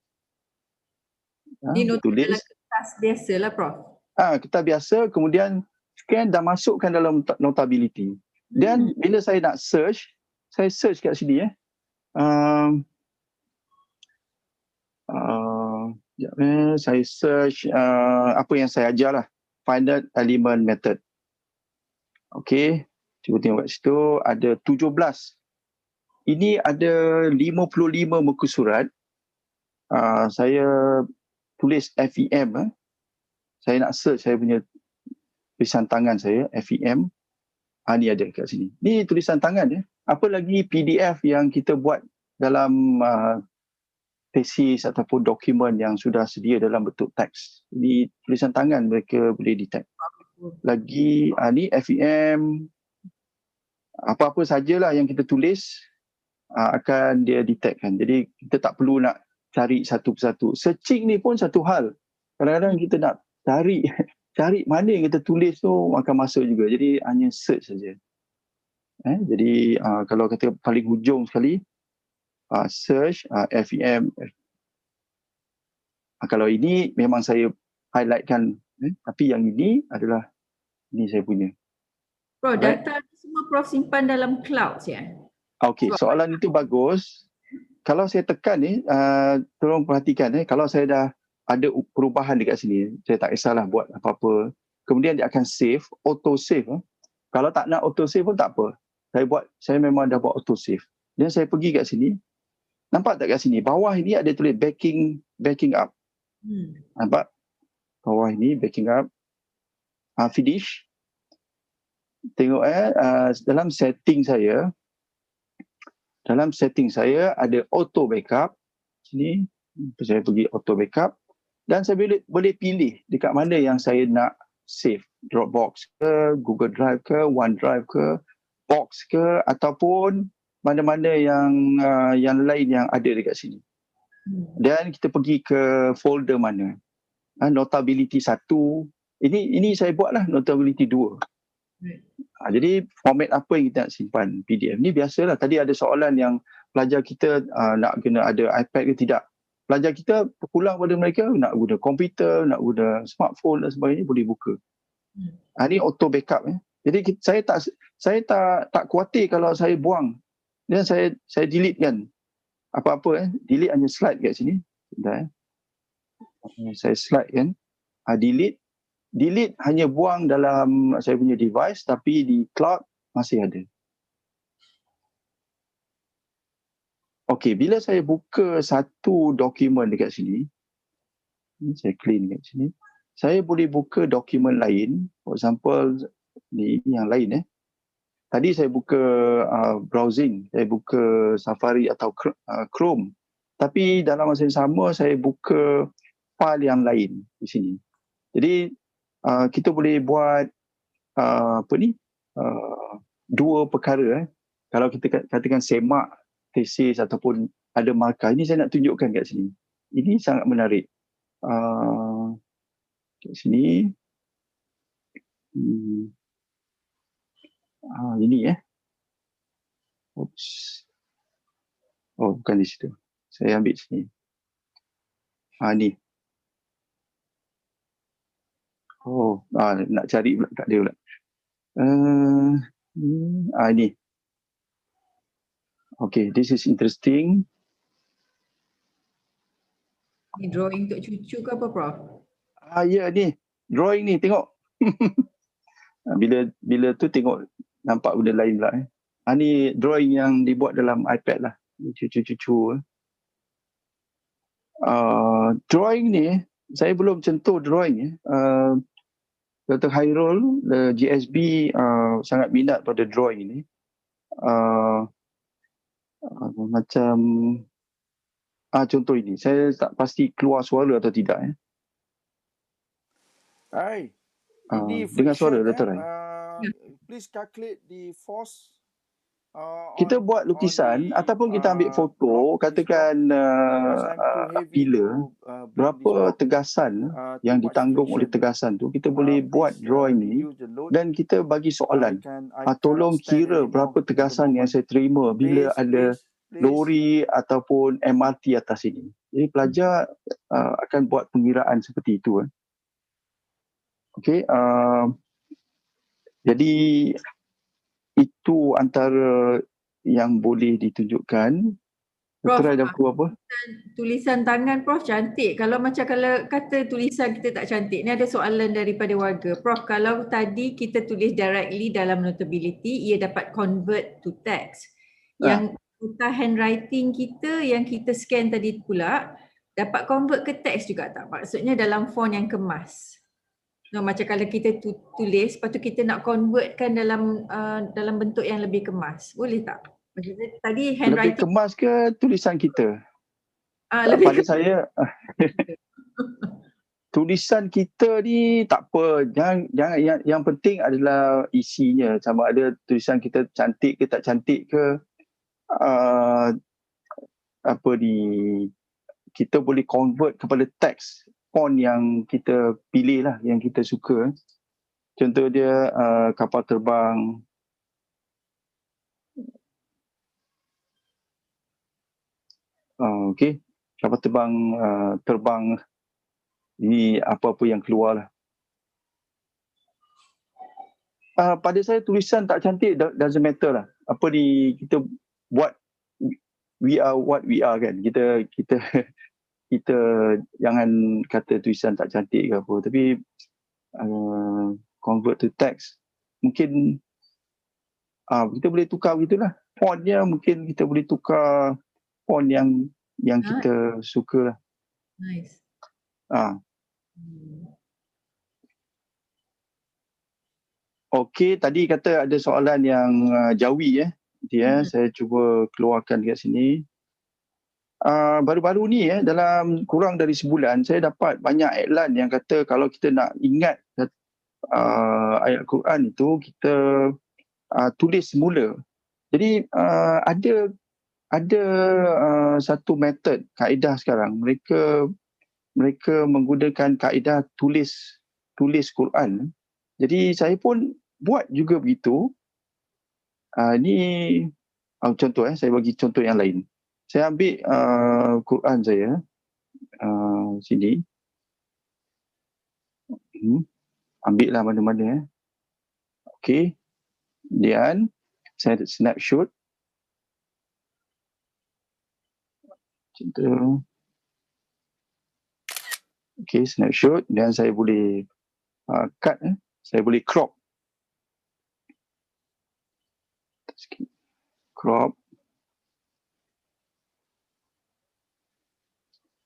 Ini nota dalam kertas biasa lah, Prof. Kertas biasa, kemudian scan dan masukkan dalam Notability. Dan bila saya nak search, saya search kat sini. Saya search apa yang saya ajar lah. Finite Element Method. Okey, cuba tengok kat situ. Ada 17. Ini ada 55 muka surat. Saya tulis FEM. Saya nak search saya punya tulisan tangan saya, FEM. Ni ada kat sini. Ni tulisan tangan. Apa lagi PDF yang kita buat dalam tesis ataupun dokumen yang sudah sedia dalam bentuk teks. Ini tulisan tangan mereka boleh detect. Lagi ni FEM, apa-apa sajalah yang kita tulis akan dia detect kan. Jadi kita tak perlu nak cari satu persatu. Searching ni pun satu hal. Kadang-kadang kita nak cari mana yang kita tulis tu makan masa juga. Jadi hanya search saja. Jadi kalau kata paling hujung sekali, search FEM. Kalau ini memang saya highlightkan, tapi yang ini adalah ini saya punya. Bro, data semua Prof simpan dalam cloud ya? Okey, soalan itu bagus. Kalau saya tekan ni, tolong perhatikan kalau saya dah ada perubahan dekat sini, saya tak kisahlah buat apa-apa. Kemudian dia akan save, auto save. Kalau tak nak auto save pun tak apa. Saya memang dah buat auto save. Dan saya pergi kat sini. Nampak tak kat sini? Bawah ini ada tulis backing up. Nampak? Bawah ini backing up. Finish. Tengok dalam setting saya ada auto backup. Sini saya pergi auto backup dan saya boleh pilih dekat mana yang saya nak save. Dropbox ke, Google Drive ke, OneDrive ke, Box ke, ataupun mana-mana yang lain yang ada dekat sini. Dan kita pergi ke folder mana. Notability 1. Ini saya buatlah Notability 2. Jadi format apa yang kita nak simpan PDF ni biasalah. Tadi ada soalan yang pelajar kita nak kena ada iPad ke tidak. Pelajar kita pulang pada mereka nak guna komputer, nak guna smartphone dan sebagainya, boleh buka. Ini auto backup. Jadi saya tak khawatir kalau saya buang dan saya delete kan. Apa-apa delete hanya slide kat sini. Sebentar. Saya slide kan. Delete hanya buang dalam saya punya device, tapi di cloud masih ada. Okey, bila saya buka satu dokumen dekat sini, saya clean dekat sini, saya boleh buka dokumen lain. For example, ni yang lain Tadi saya buka browsing, saya buka Safari atau Chrome. Tapi dalam masa yang sama saya buka file yang lain di sini. Jadi kita boleh buat dua perkara. Kalau kita katakan semak tesis ataupun ada markah, ini saya nak tunjukkan kat sini. Ini sangat menarik. Kat sini. Ini Oops. Oh, bukan di situ. Saya ambil sini. Ni. Oh, nak cari pula tak ada pula. Ini. Okay, this is interesting. Ni drawing untuk cucu ke apa, Prof? Ya, ni. Drawing ni, tengok. Bila tu tengok nampak benda lain pula. Ni drawing yang dibuat dalam iPad lah. Cucu-cucu. Drawing ni, saya belum sentuh drawing. Dr. Khairul, GSB sangat minat pada drawing ni. Macam contoh ini, saya tak pasti keluar suara atau tidak. Hai. Dengar suara, Dr. Please calculate the force. Kita buat lukisan ataupun kita ambil foto, katakan pilar, berapa tegasan yang ditanggung oleh tegasan tu, kita boleh buat drawing ni dan kita bagi soalan. Tolong kira berapa tegasan yang saya terima bila ada lori ataupun MRT atas ini. Jadi pelajar akan buat pengiraan seperti itu. Okey, jadi itu antara yang boleh ditunjukkan. Prof, ada apa? Tulisan tangan Prof cantik. Kalau kata tulisan kita tak cantik, ni ada soalan daripada warga. Prof, kalau tadi kita tulis directly dalam Notability, ia dapat convert to text. Yang handwriting kita yang kita scan tadi pula, dapat convert ke teks juga tak? Maksudnya dalam font yang kemas. Macam kalau kita tulis, lepas tu kita nak convertkan dalam bentuk yang lebih kemas. Boleh tak? Maksudnya tadi handwriting. Lebih kemas ke tulisan kita? Lebih pada saya, tulisan kita ni tak apa. Yang penting adalah isinya. Sama ada tulisan kita cantik ke tak cantik ke. Kita boleh convert kepada teks. Font yang kita pilih lah, yang kita suka. Contoh dia kapal terbang. Okey, kapal terbang ini apa-apa yang keluar lah. pada saya tulisan tak cantik doesn't matter lah. Apa kita buat, we are what we are kan. Kita kita jangan kata tulisan tak cantik ke apa, tapi convert to text mungkin kita boleh tukar begitulah. Fontnya mungkin kita boleh tukar font yang kita suka lah. Nice. Okey, tadi kata ada soalan yang Jawi saya cuba keluarkan dekat sini. Baru-baru ni dalam kurang dari sebulan saya dapat banyak iklan yang kata kalau kita nak ingat ayat Quran itu kita tulis semula. Jadi ada satu metod kaedah sekarang, mereka menggunakan kaedah tulis Quran. Jadi saya pun buat juga begitu. Ni contoh saya bagi contoh yang lain. Saya ambil Quran saya sini. Ambil lah mana-mana. Okey. Kemudian saya snapshot. Contoh. Okey, snapshot. Dan saya boleh cut. Saya boleh crop. Crop.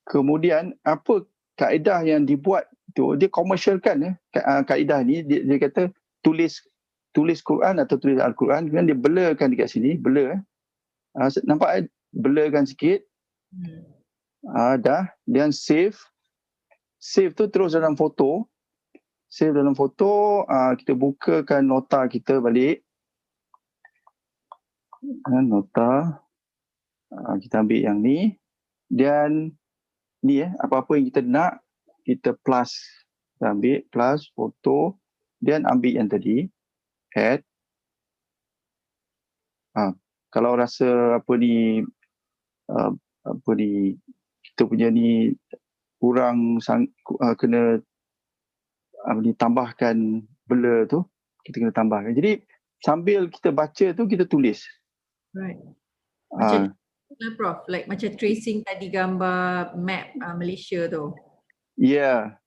Kemudian apa kaedah yang dibuat tu, dia komersialkan kaedah ni, dia kata tulis Quran atau tulis Al-Quran, kemudian dia blurkan dekat sini, blur. Nampak blurkan sikit. Dah, dan save tu terus dalam foto. Save dalam foto, kita bukakan nota kita balik. Nota, kita ambil yang ni, dan ni apa-apa yang kita nak, kita plus, kita ambil plus foto, dan ambil yang tadi, add. Kalau rasa kita punya ni kurang kena tambahkan blur tu, kita kena tambahkan. Jadi sambil kita baca tu kita tulis. Right. Macam Prof, like macam tracing tadi gambar map Malaysia tu. Yeah.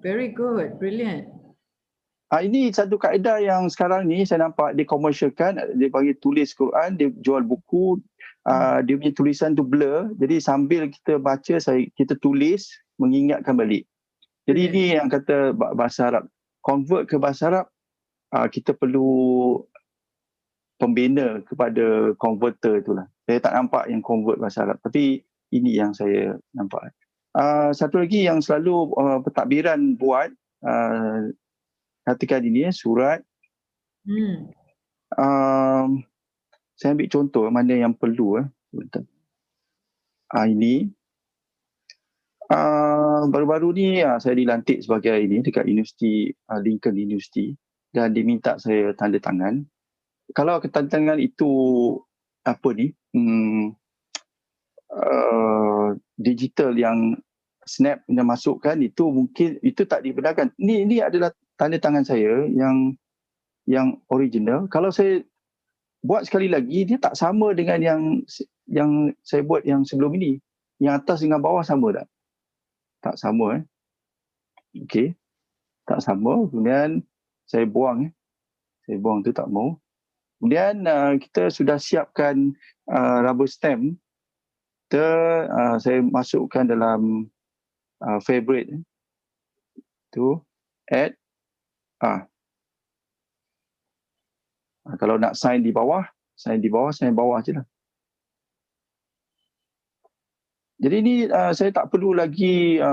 Very good, brilliant. Ini satu kaedah yang sekarang ni saya nampak dia komersialkan, dia panggil tulis Quran, dia jual buku, dia punya tulisan tu blur, jadi sambil kita baca kita tulis mengingatkan balik. Jadi ini yang kata bahasa Arab, convert ke bahasa Arab, kita perlu pembina kepada converter itulah. Saya tak nampak yang convert bahasa Arab, tapi ini yang saya nampak. Satu lagi yang selalu pentadbiran buat, katakan ini surat. Saya ambil contoh mana yang perlu. Ini. Baru-baru ni saya dilantik sebagai ini dekat Universiti Lincoln University, dan diminta saya tanda tangan. Kalau tanda tangan itu digital yang snap yang masukkan, itu mungkin itu tak dibenarkan. Ini adalah tanda tangan saya yang original. Kalau saya buat sekali lagi, dia tak sama dengan yang saya buat yang sebelum ini. Yang atas dengan bawah sama tak? Tak sama. Okey. Tak sama. Kemudian saya buang. Saya buang tu, tak mau. Kemudian kita sudah siapkan rubber stamp. Saya masukkan dalam favorite. Tu add. Kalau nak sign di bawah, sign bawah je lah. Jadi ni saya tak perlu lagi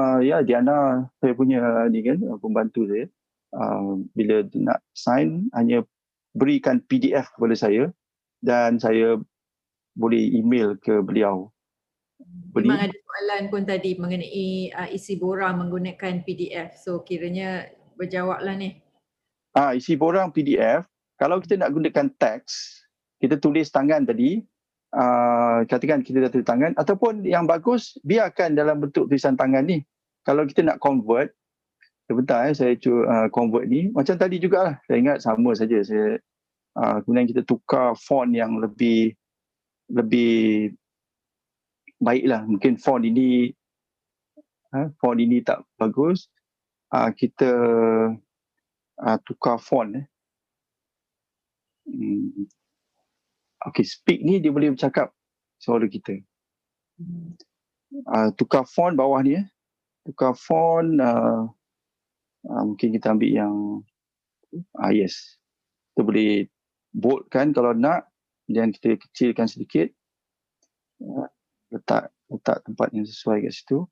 Diana, saya punya ni kan, pembantu saya. Bila nak sign, hanya berikan PDF kepada saya dan saya boleh email ke beliau. Memang ada soalan pun tadi mengenai isi borang menggunakan PDF. So kiranya berjawablah ni. Isi borang PDF, kalau kita nak gunakan teks, kita tulis tangan tadi, katakan kita dah tulis tangan, ataupun yang bagus biarkan dalam bentuk tulisan tangan ni. Kalau kita nak convert, sebentar saya convert ni. Macam tadi jugalah, saya ingat sama saja. Saya kemudian kita tukar font yang lebih baiklah. Mungkin font ini tak bagus. Kita tukar font. Okay, speak ni dia boleh bercakap suara kita. Tukar font bawah ni. Tukar font, mungkin kita ambil yang yes. Kita boleh boldkan kalau nak, dan kita kecilkan sedikit. Letak tempat yang sesuai kat situ.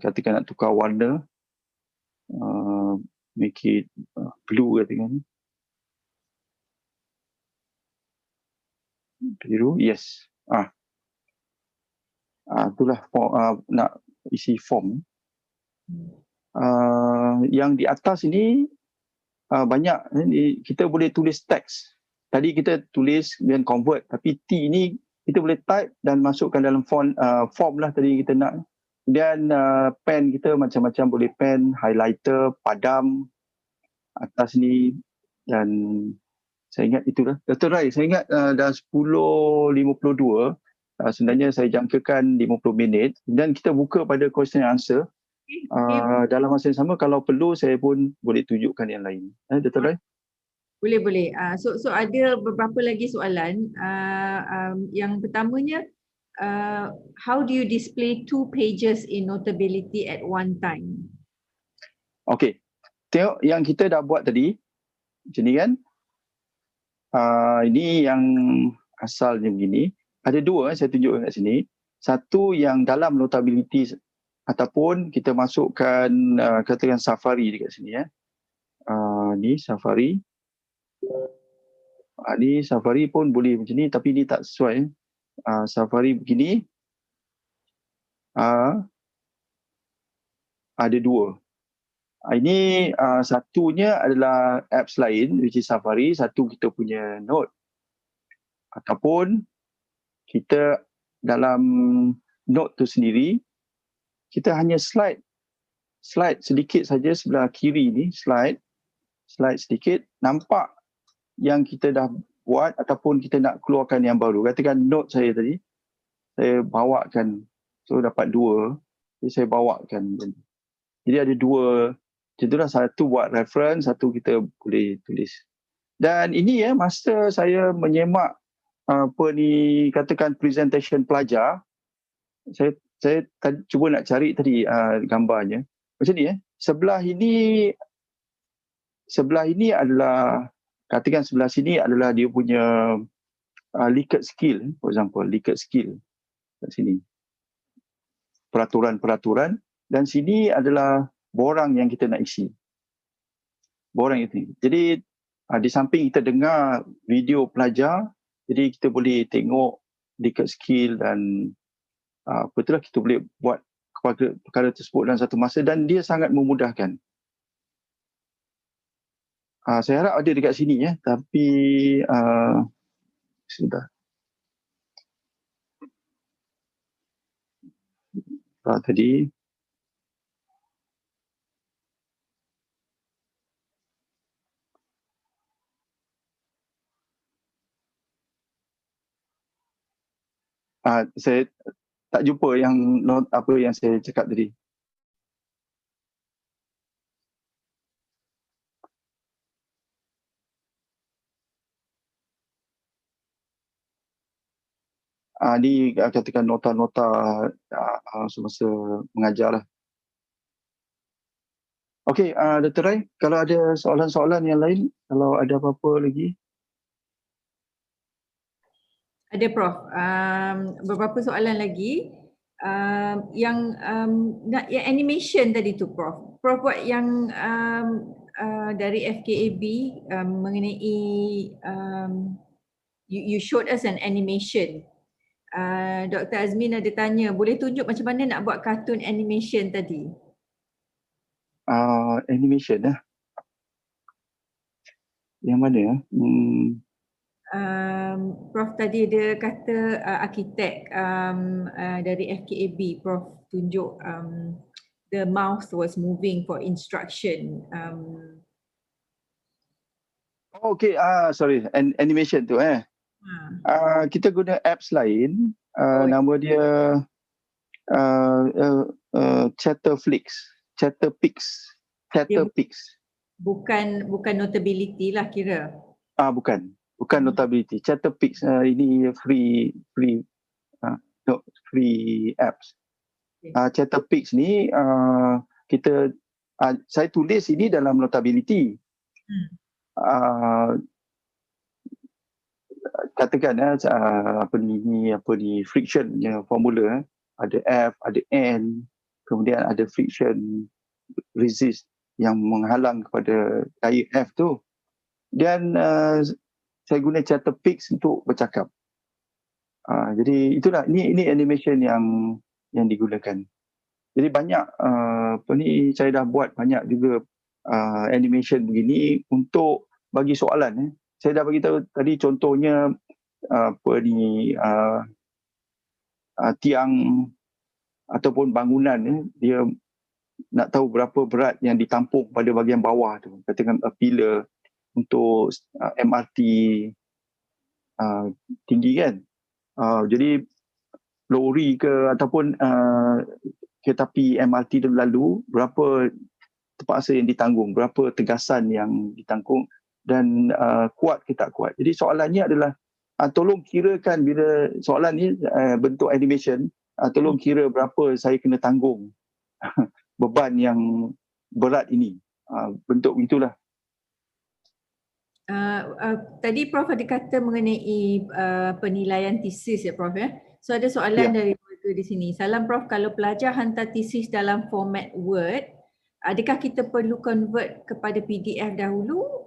Katakan nak tukar warna, make it blue katakan. Biru, yes. Itulah nak isi form. Yang di atas ini banyak, kita boleh tulis teks. Tadi kita tulis dan convert, tapi T ini kita boleh type dan masukkan dalam form lah tadi kita nak. Dan pen kita macam-macam, boleh pen, highlighter, padam atas ni. Dan saya ingat itulah. Dr. Rai, saya ingat dah 10.52. Sebenarnya saya jangkakan 50 minit. Dan kita buka pada question and answer. Dalam masa yang sama, kalau perlu saya pun boleh tunjukkan yang lain. Dr. Rai? Boleh. So ada beberapa lagi soalan. Yang pertamanya, how do you display 2 pages in Notability at one time? Okay. Tengok yang kita dah buat tadi. Macam ni kan. Ini yang asalnya begini. Ada dua saya tunjukkan kat sini. Satu yang dalam Notability ataupun kita masukkan katakan Safari dekat sini. Ni Safari. Ni Safari pun boleh macam ni, tapi ni tak sesuai. Safari begini. Ada dua. Ini satunya adalah apps lain, which is Safari. Satu kita punya Note. Ataupun kita dalam Note tu sendiri, kita hanya slide sedikit saja sebelah kiri ni, slide sedikit, nampak yang kita dah buat ataupun kita nak keluarkan yang baru. Katakan Note saya tadi, saya bawakan, so dapat dua, jadi saya bawakan. Jadi ada dua, itulah satu buat reference, satu kita boleh tulis. Dan ini masa saya menyemak katakan presentation pelajar, saya cuba nak cari tadi gambarnya. Macam ni sebelah ini adalah, katakan sebelah sini adalah dia punya Likert skill, for example, Likert skill kat sini. Peraturan-peraturan, dan sini adalah borang yang kita nak isi. Borang itu. Jadi di samping kita dengar video pelajar, jadi kita boleh tengok Likert skill dan betul lah kita boleh buat perkara tersebut dalam satu masa, dan dia sangat memudahkan. Saya harap ada dekat sini tapi sudah. Tadi saya tak jumpa yang apa yang saya cakap tadi. Ni katakan nota-nota semasa mengajar lah. Okey, Dr. Rai, kalau ada soalan-soalan yang lain, kalau ada apa-apa lagi? Ada Prof. Beberapa soalan lagi. Yang animation tadi tu Prof. Prof buat yang dari FKAB mengenai you showed us an animation. Dr. Azmin ada tanya, boleh tunjuk macam mana nak buat kartun animation tadi? Animation yang mana Prof tadi ada kata arkitek dari FKAB, Prof tunjuk the mouse was moving for instruction. Okay, sorry, animation tu kita guna apps lain, nama dia Chatterpix. Bukan Notability lah kira. Bukan Notability. Chatterpix ini free apps. Chatterpix ni saya tulis ini dalam Notability. Katakan apa ni friction formula, ada F, ada N, kemudian ada friction resist yang menghalang kepada daya F tu, dan saya guna Chatterpix untuk bercakap. Jadi itulah, ini animation yang digunakan. Jadi banyak saya dah buat banyak juga animation begini untuk bagi soalan. Saya dah bagi tahu tadi contohnya tiang ataupun bangunan, dia nak tahu berapa berat yang ditampung pada bahagian bawah tu, katakan pillar untuk MRT tinggi kan. Jadi lori ke ataupun kereta api MRT tu lalu, berapa terpaksa yang ditanggung, berapa tegasan yang ditanggung, dan kuat ke tak kuat. Jadi soalannya adalah tolong kirakan, bila soalan ni bentuk animation, tolong kira berapa saya kena tanggung beban yang berat ini. Bentuk begitulah. Tadi Prof ada kata mengenai penilaian tesis ya Prof ya. So ada soalan dari warga di sini. Salam Prof, kalau pelajar hantar tesis dalam format Word, adakah kita perlu convert kepada PDF dahulu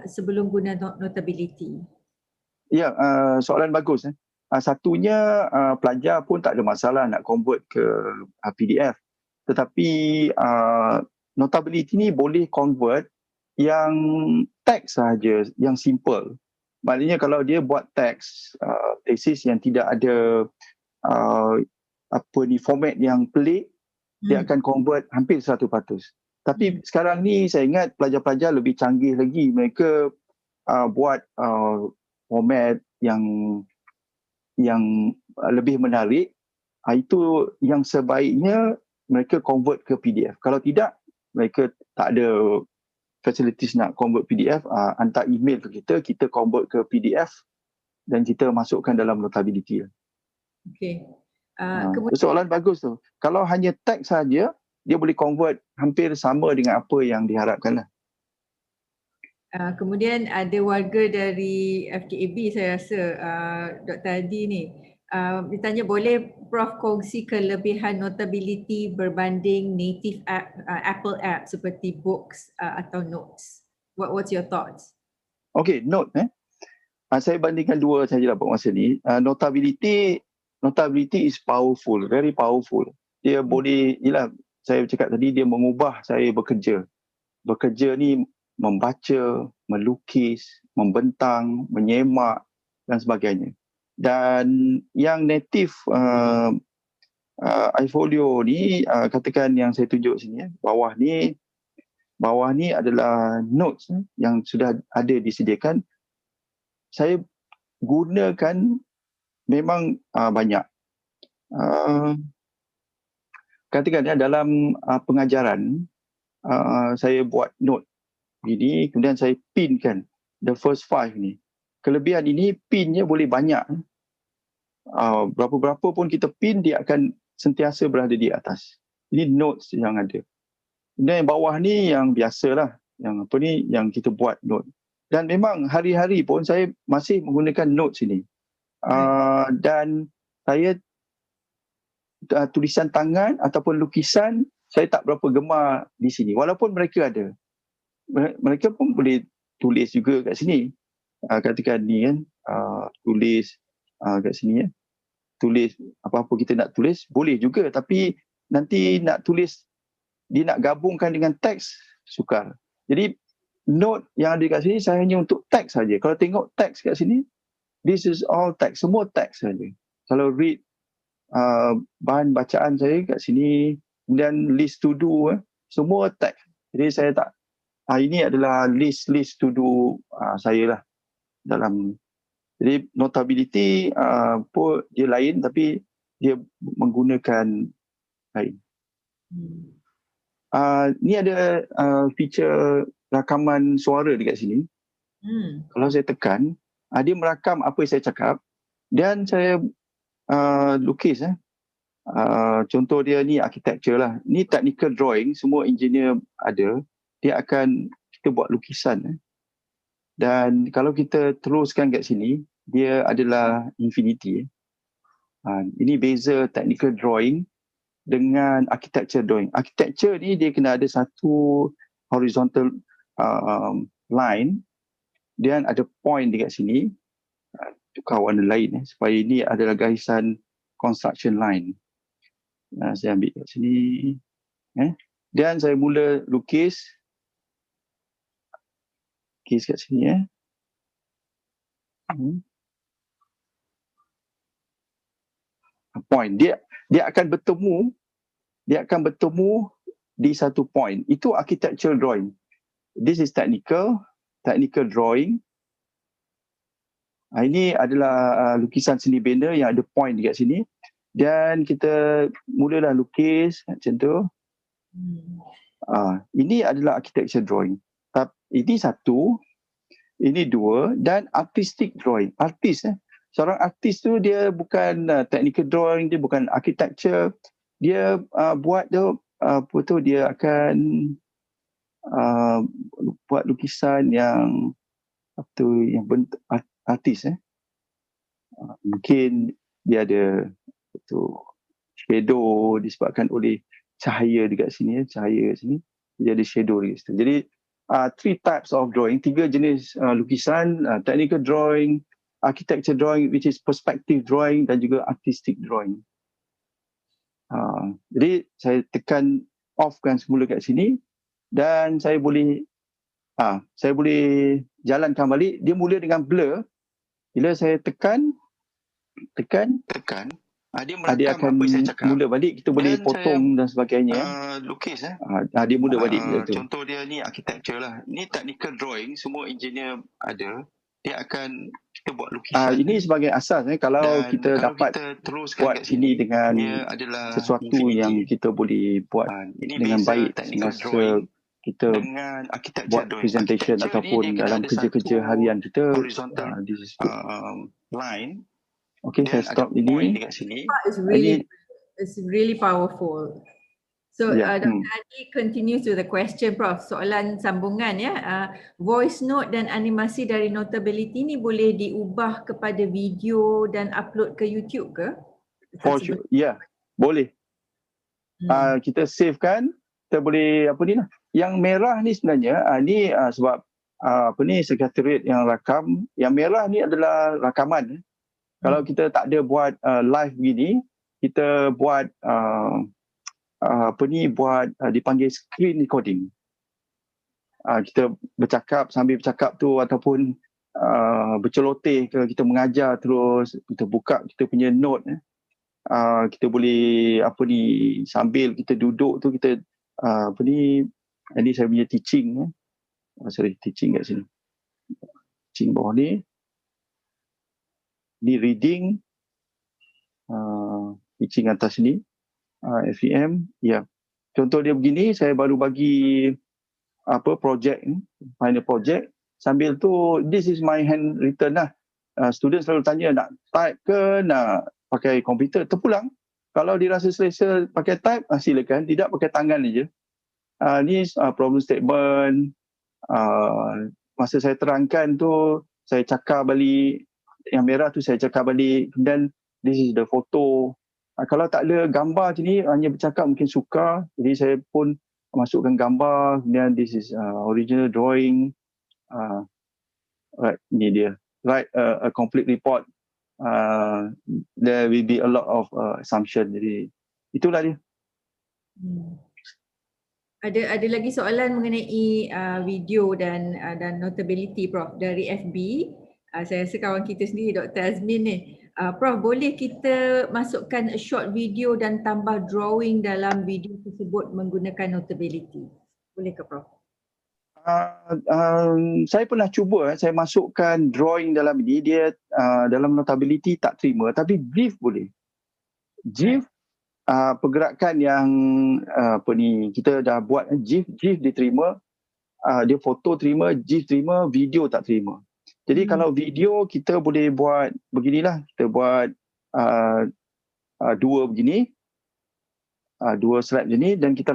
sebelum guna Notability? Ya, soalan bagus. Satunya pelajar pun tak ada masalah nak convert ke PDF. Tetapi Notability ni boleh convert yang teks sahaja, yang simple. Maknanya kalau dia buat teks, tesis yang tidak ada format yang pelik, dia akan convert hampir 100%. Tapi sekarang ni saya ingat pelajar-pelajar lebih canggih lagi. Mereka buat format yang lebih menarik. Itu yang sebaiknya mereka convert ke PDF. Kalau tidak, mereka tak ada facilities nak convert PDF, hantar email ke kita convert ke PDF dan kita masukkan dalam Notability. Okey. Soalan bagus tu. Kalau hanya teks saja, dia boleh convert hampir sama dengan apa yang diharapkan lah. Kemudian ada warga dari FKAB saya rasa, Dr. Hadi ni. Ditanya boleh Prof kongsi kelebihan Notability berbanding native app, Apple app seperti Books atau Notes. What's your thoughts? Okay, Note saya bandingkan dua saja lah buat masa ni. Notability is powerful, very powerful. Dia boleh, saya cakap tadi, dia mengubah saya bekerja. Bekerja ni membaca, melukis, membentang, menyemak dan sebagainya. Dan yang native iFolio ni, katakan yang saya tunjuk sini, bawah ni adalah notes yang sudah ada disediakan. Saya gunakan memang banyak. Katakan dalam pengajaran, saya buat note ini, kemudian saya pinkan the first 5 ni. Kelebihan ini, pinnya boleh banyak. Berapa-berapa pun kita pin, dia akan sentiasa berada di atas. Ini notes yang ada. Dan yang bawah ni yang biasalah, yang kita buat note. Dan memang hari-hari pun saya masih menggunakan notes ini. Dan saya tulisan tangan ataupun lukisan, saya tak berapa gemar di sini. Walaupun mereka ada. Mereka pun boleh tulis juga kat sini. Katakan ni kan, tulis kat sini tulis apa-apa kita nak tulis, boleh juga. Tapi nanti nak tulis, dia nak gabungkan dengan teks, sukar. Jadi note yang ada kat sini saya hanya untuk teks saja. Kalau tengok teks kat sini, this is all text, semua teks saja. Kalau read bahan bacaan saya kat sini, kemudian list to do, semua tag. Jadi saya tak, ini adalah list to do saya lah dalam. Jadi notability pun dia lain tapi dia menggunakan lain. Ni ada feature rakaman suara dekat sini. Kalau saya tekan, dia merakam apa yang saya cakap dan saya lukis. Contoh dia ni architecture lah. Ni technical drawing, semua engineer ada. Dia akan kita buat lukisan. Dan kalau kita teruskan kat sini, dia adalah infinity. Ini beza technical drawing dengan architecture drawing. Architecture ni dia kena ada satu horizontal line dan ada point dekat sini. Tukar warna lain supaya ini adalah garisan construction line. Saya ambil kat sini. Dan saya mula lukis kat sini. Point. Dia akan bertemu di satu point. Itu architectural drawing. This is technical drawing. Ini adalah lukisan seni benda yang ada point dekat sini. Dan kita mulalah lukis macam tu. Ini adalah architecture drawing. Ini satu, ini dua, dan artistic drawing. Artis. Seorang artis tu dia bukan technical drawing, dia bukan architecture. Dia buat tu, dia akan buat lukisan yang yang bentuk artis. Mungkin dia ada shadow disebabkan oleh cahaya dekat sini, dia ada shadow dekat situ. Jadi 3 types of drawing, 3 jenis lukisan, technical drawing, architecture drawing which is perspective drawing dan juga artistic drawing. Jadi saya tekan offkan semula kat sini dan saya boleh jalankan balik. Dia mula dengan blur. Bila saya tekan dia akan mula balik. Kita boleh potong dan sebagainya. Lukis Dia mula balik. contoh dia ni architecture lah. Ni technical drawing, semua engineer ada. Dia akan kita buat lukisan. Ini sebagai asas. Kalau kita dapat buat sini dengan sesuatu yang kita boleh buat dengan baik semasa kita buat presentation ataupun dalam kerja-kerja harian kita, this is good. Line. Okay, saya stop ini. It's really powerful. So Dr. Adi continues with the question, Prof. Soalan sambungan voice note dan animasi dari Notability ni boleh diubah kepada video dan upload ke YouTube ke? For sure. Boleh. Kita save kan, kita boleh Yang merah ni sebenarnya sebab sekretariat yang rakam. Yang merah ni adalah rakaman. Kalau kita tak ada buat live begini, kita buat dipanggil screen recording. Kita sambil bercakap tu ataupun berceloteh ke, kita mengajar terus, kita buka kita punya note. Kita boleh sambil kita duduk tu kita ini saya punya teaching. Teaching kat sini. Teaching bawah ni. Ni reading. Teaching atas ni. FEM. Contoh dia begini, saya baru bagi projek, final project. Sambil tu, this is my handwritten lah. Student selalu tanya nak type ke, nak pakai komputer, terpulang. Kalau dia rasa selesa pakai type, silakan. Tidak, pakai tangan saja. Ni problem statement. Masa saya terangkan tu, saya cakap balik. Yang merah tu saya cakap balik. Kemudian, this is the photo. Kalau tak ada gambar macam ni, hanya bercakap mungkin sukar. Jadi saya pun masukkan gambar. Kemudian this is original drawing. Right, ni dia. Write a complete report. There will be a lot of assumption. Jadi itulah dia. Ada lagi soalan mengenai video dan Notability, Prof, dari FB. Saya rasa kawan kita sendiri, Dr. Azmin ni. Prof, boleh kita masukkan a short video dan tambah drawing dalam video tersebut menggunakan Notability? Boleh ke Prof? Saya pernah cuba, saya masukkan drawing dalam ini, dia dalam Notability tak terima, tapi GIF boleh. GIF, pergerakan yang kita dah buat, GIF diterima, dia foto terima, GIF terima, video tak terima. Jadi kalau video kita boleh buat beginilah, kita buat dua begini, dua slide macam ni, dan kita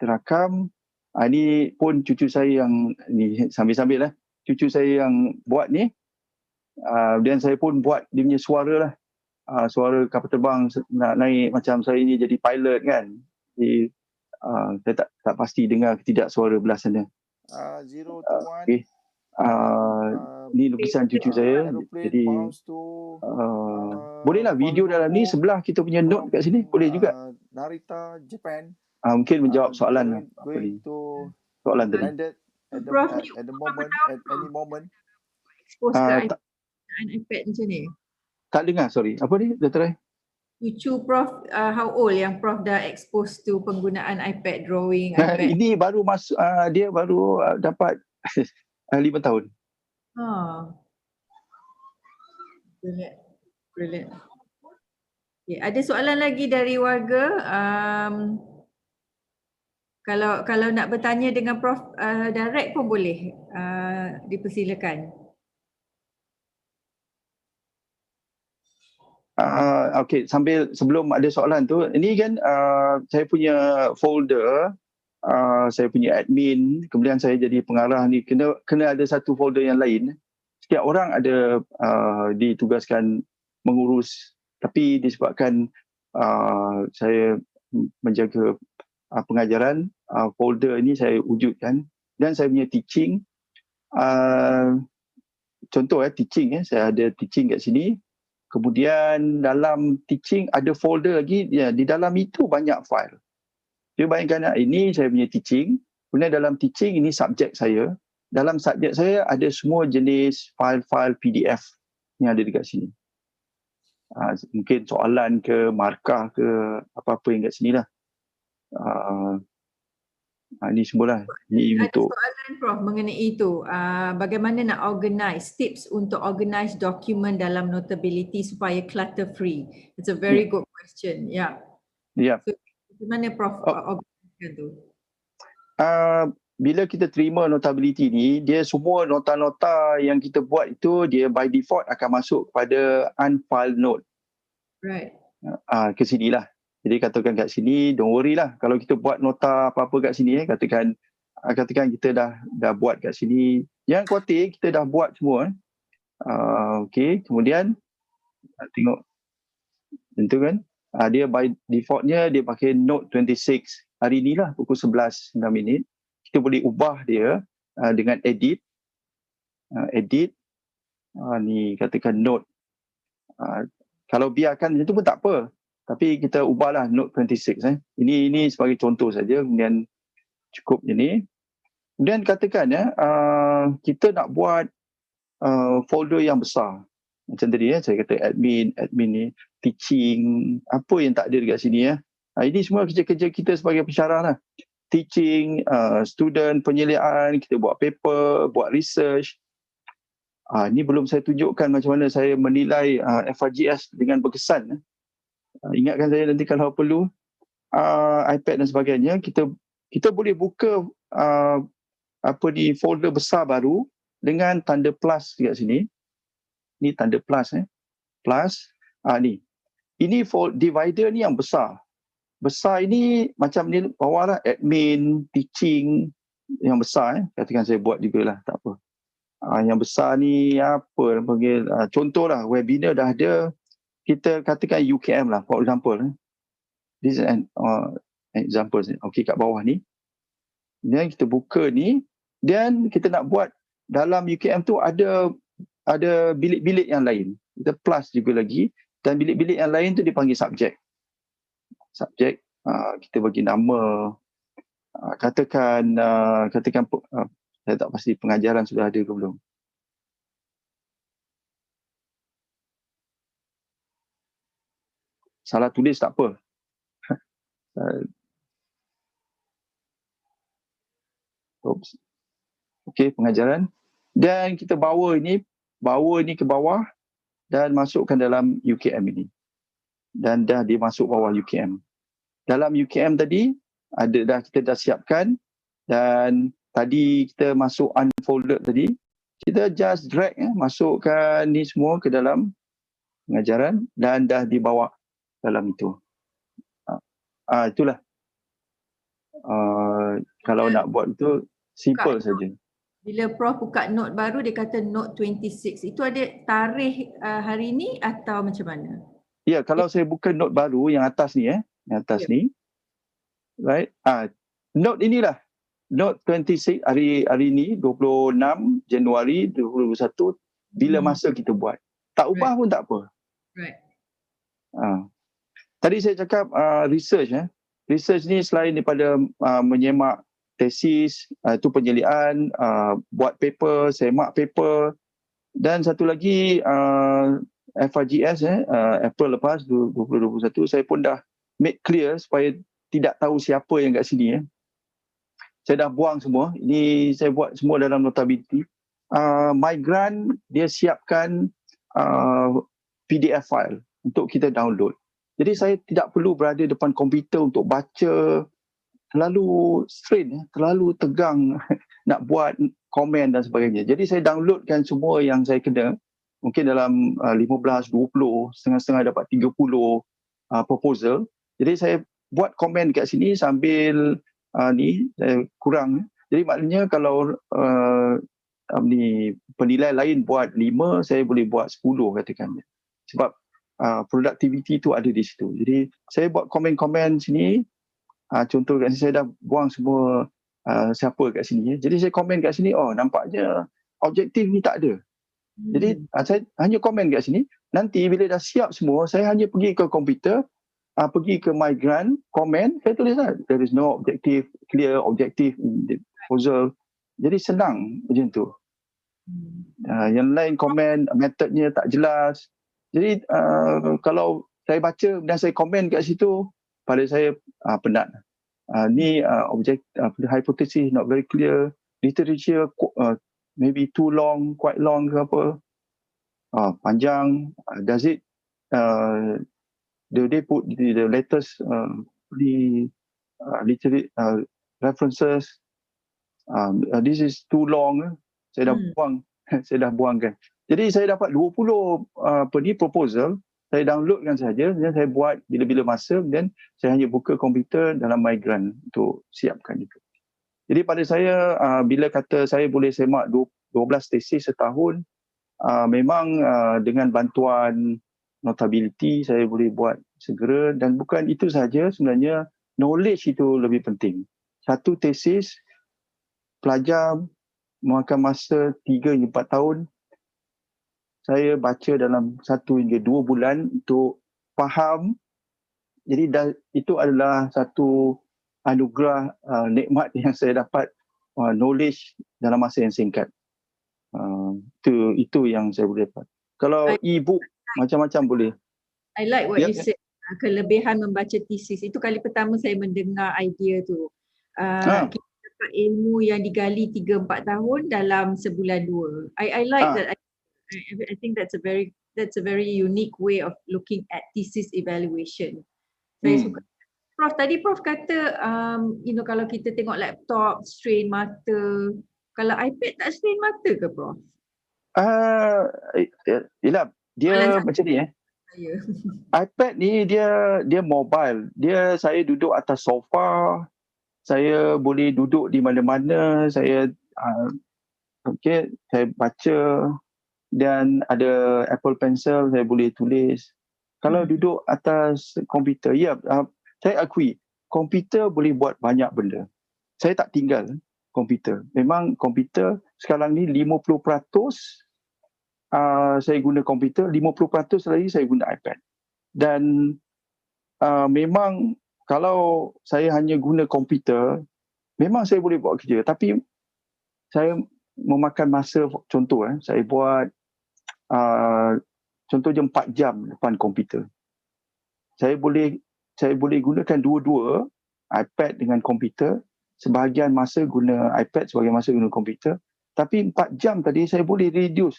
rakam. Ini pun cucu saya yang ni sambil-sambil lah, cucu saya yang buat ni, dan saya pun buat dia punya suara lah, suara kapal terbang nak naik macam saya ni jadi pilot kan. Jadi saya tak pasti dengar ke tidak suara belah sana. 0 to 1. Okay. Ni lukisan cucu saya. Jadi bolehlah video dalam ni, sebelah kita punya note kat sini boleh juga. Narita, Japan. Mungkin menjawab soalan soalan tadi. Landed at the moment, at any moment. Expose ke iPad macam ni? Tak dengar, sorry. Apa ni, Dr. Rai? Cucu Prof, how old yang Prof dah expose to penggunaan iPad, drawing, iPad? Ini baru masuk, dia baru dapat 5 tahun. Brilliant. Okay, ada soalan lagi dari warga? Kalau nak bertanya dengan Prof direct pun boleh, dipersilakan. Okay, sebelum ada soalan tu, ini kan saya punya folder, saya punya admin, kemudian saya jadi pengarah ni, kena ada satu folder yang lain. Setiap orang ada ditugaskan mengurus, tapi disebabkan saya menjaga pengajaran, folder ini saya wujudkan, dan saya punya teaching, contoh teaching, saya ada teaching kat sini. Kemudian dalam teaching ada folder lagi, di dalam itu banyak file. Jadi bayangkan, ini saya punya teaching, kemudian dalam teaching ini subjek saya. Dalam subjek saya ada semua jenis file-file PDF yang ada dekat sini. Mungkin soalan ke, markah ke, apa-apa yang kat sini lah. Ini semualah. Ada soalan Prof mengenai itu. Bagaimana nak organize, tips untuk organize dokumen dalam Notability supaya clutter free? It's a very good question. Yeah. So, bagaimana Prof organizekan tu? Bila kita terima Notability ni, dia semua nota-nota yang kita buat itu, dia by default akan masuk kepada unfiled note. Right. Ke sini lah. Jadi katakan kat sini, don't worry lah. Kalau kita buat nota apa-apa kat sini, katakan kita dah buat kat sini. Yang khuatir kita dah buat semua. Okay, kemudian tengok. Tentu kan. Dia by defaultnya dia pakai Note 26. Hari ni lah pukul 11.9. Kita boleh ubah dia dengan edit. Ni katakan Note. Kalau biarkan macam tu pun tak apa. Tapi kita ubahlah Note 26. Ini sebagai contoh saja. Kemudian cukup je ni. Kemudian katakan kita nak buat folder yang besar. Macam tadi saya kata admin ni, teaching, apa yang tak ada dekat sini. Ini semua kerja-kerja kita sebagai pensyarah lah. Teaching, student, penyeliaan, kita buat paper, buat research. Ini belum saya tunjukkan macam mana saya menilai FRGS dengan berkesan. Ingatkan saya nanti kalau perlu iPad dan sebagainya, kita boleh buka di folder besar baru dengan tanda plus dekat sini. Ni tanda plus plus ni. Ini divider ni yang besar. Besar ini macam ni bawah lah, admin, teaching yang besar katakan saya buat jugalah, tak apa. Yang besar ni apa panggil, contohlah webinar dah ada. Kita katakan UKM lah, for example. This is an example. Okay, kat bawah ni. Dan kita buka ni, dan kita nak buat dalam UKM tu ada bilik-bilik yang lain. Kita plus juga lagi. Dan bilik-bilik yang lain tu dipanggil subjek. Subjek, kita bagi nama. Katakan saya tak pasti pengajaran sudah ada ke belum. salah tulis tak apa. Uh, oops. Okey, pengajaran. Dan kita bawa ini ke bawah dan masukkan dalam UKM ini. Dan dah dimasuk bawah UKM. Dalam UKM tadi kita dah siapkan, dan tadi kita masuk unfolded tadi, kita just drag masukkan ni semua ke dalam pengajaran dan dah dibawa dalam itu. Itulah. Kalau nak buat itu simple saja. Bila Prof buka note baru, dia kata note 26. Itu ada tarikh hari ni atau macam mana? Ya, kalau saya buka note baru yang atas ni yang atas ni. Right? Note inilah. Note 26 hari ni 26 Januari 2021, bila masa kita buat. Tak ubah pun tak apa. Right. Tadi saya cakap research. Research ni selain daripada menyemak tesis, itu penyelidikan, buat paper, semak paper, dan satu lagi FRGS April lepas 2021, saya pun dah make clear supaya tidak tahu siapa yang kat sini. Saya dah buang semua. Ini saya buat semua dalam Notability. Migrant dia siapkan PDF file untuk kita download. Jadi saya tidak perlu berada depan komputer untuk baca, terlalu strain, terlalu tegang nak buat komen dan sebagainya. Jadi saya downloadkan semua yang saya kena, mungkin dalam 15, 20, setengah-setengah dapat 30 proposal. Jadi saya buat komen kat sini sambil saya kurang. Jadi maknanya kalau penilai lain buat 5, saya boleh buat 10 katakan. Sebab productivity tu ada di situ. Jadi saya buat komen-komen sini. Contoh kat sini saya dah buang semua siapa kat sini. Jadi saya komen kat sini, nampaknya objektif ni tak ada. Jadi saya hanya komen kat sini. Nanti bila dah siap semua, saya hanya pergi ke komputer, pergi ke Migrant, komen, saya tulis lah, there is no objective, clear objective in the proposal. Jadi senang macam tu. Yang lain komen, metodnya tak jelas. Jadi kalau saya baca dan saya komen kat situ, pada saya penat. Ni hypothesis not very clear, literature maybe too long, quite long ke apa, panjang. Does it they put the latest literary references, this is too long. Saya dah buang. Saya dah buangkan. Jadi saya dapat 20 proposal, saya downloadkan saja dan saya buat bila-bila masa, dan saya hanya buka komputer dalam Migrant untuk siapkan itu. Jadi pada saya, bila kata saya boleh semak 12 tesis setahun, memang dengan bantuan Notability saya boleh buat segera, dan bukan itu saja, sebenarnya knowledge itu lebih penting. Satu tesis pelajar memakan masa 3 hingga 4 tahun. Saya baca dalam 1 hingga 2 bulan untuk faham. Jadi itu adalah satu anugerah, nikmat yang saya dapat, knowledge dalam masa yang singkat. Itu yang saya boleh dapat. Kalau e-book macam-macam boleh. I like what you said. Kelebihan membaca tesis. Itu kali pertama saya mendengar idea tu. Kita dapat ilmu yang digali 3-4 tahun dalam sebulan 2. I like that. I think that's a very unique way of looking at thesis evaluation. Saya suka. Prof, tadi Prof kata kalau kita tengok laptop strain mata. Kalau iPad tak strain mata ke Prof? Yelah, dia macam ni iPad ni dia mobile. Saya duduk atas sofa, saya boleh duduk di mana-mana, saya saya baca, dan ada Apple Pencil, saya boleh tulis. Kalau duduk atas komputer, saya akui komputer boleh buat banyak benda. Saya tak tinggal komputer. Memang komputer sekarang ni 50% saya guna komputer, 50% lagi saya guna iPad. Dan memang kalau saya hanya guna komputer, memang saya boleh buat kerja. Tapi saya memakan masa, contoh saya buat contoh je 4 jam depan komputer. saya boleh gunakan dua-dua, iPad dengan komputer. Sebahagian masa guna iPad, sebahagian masa guna komputer. Tapi 4 jam tadi saya boleh reduce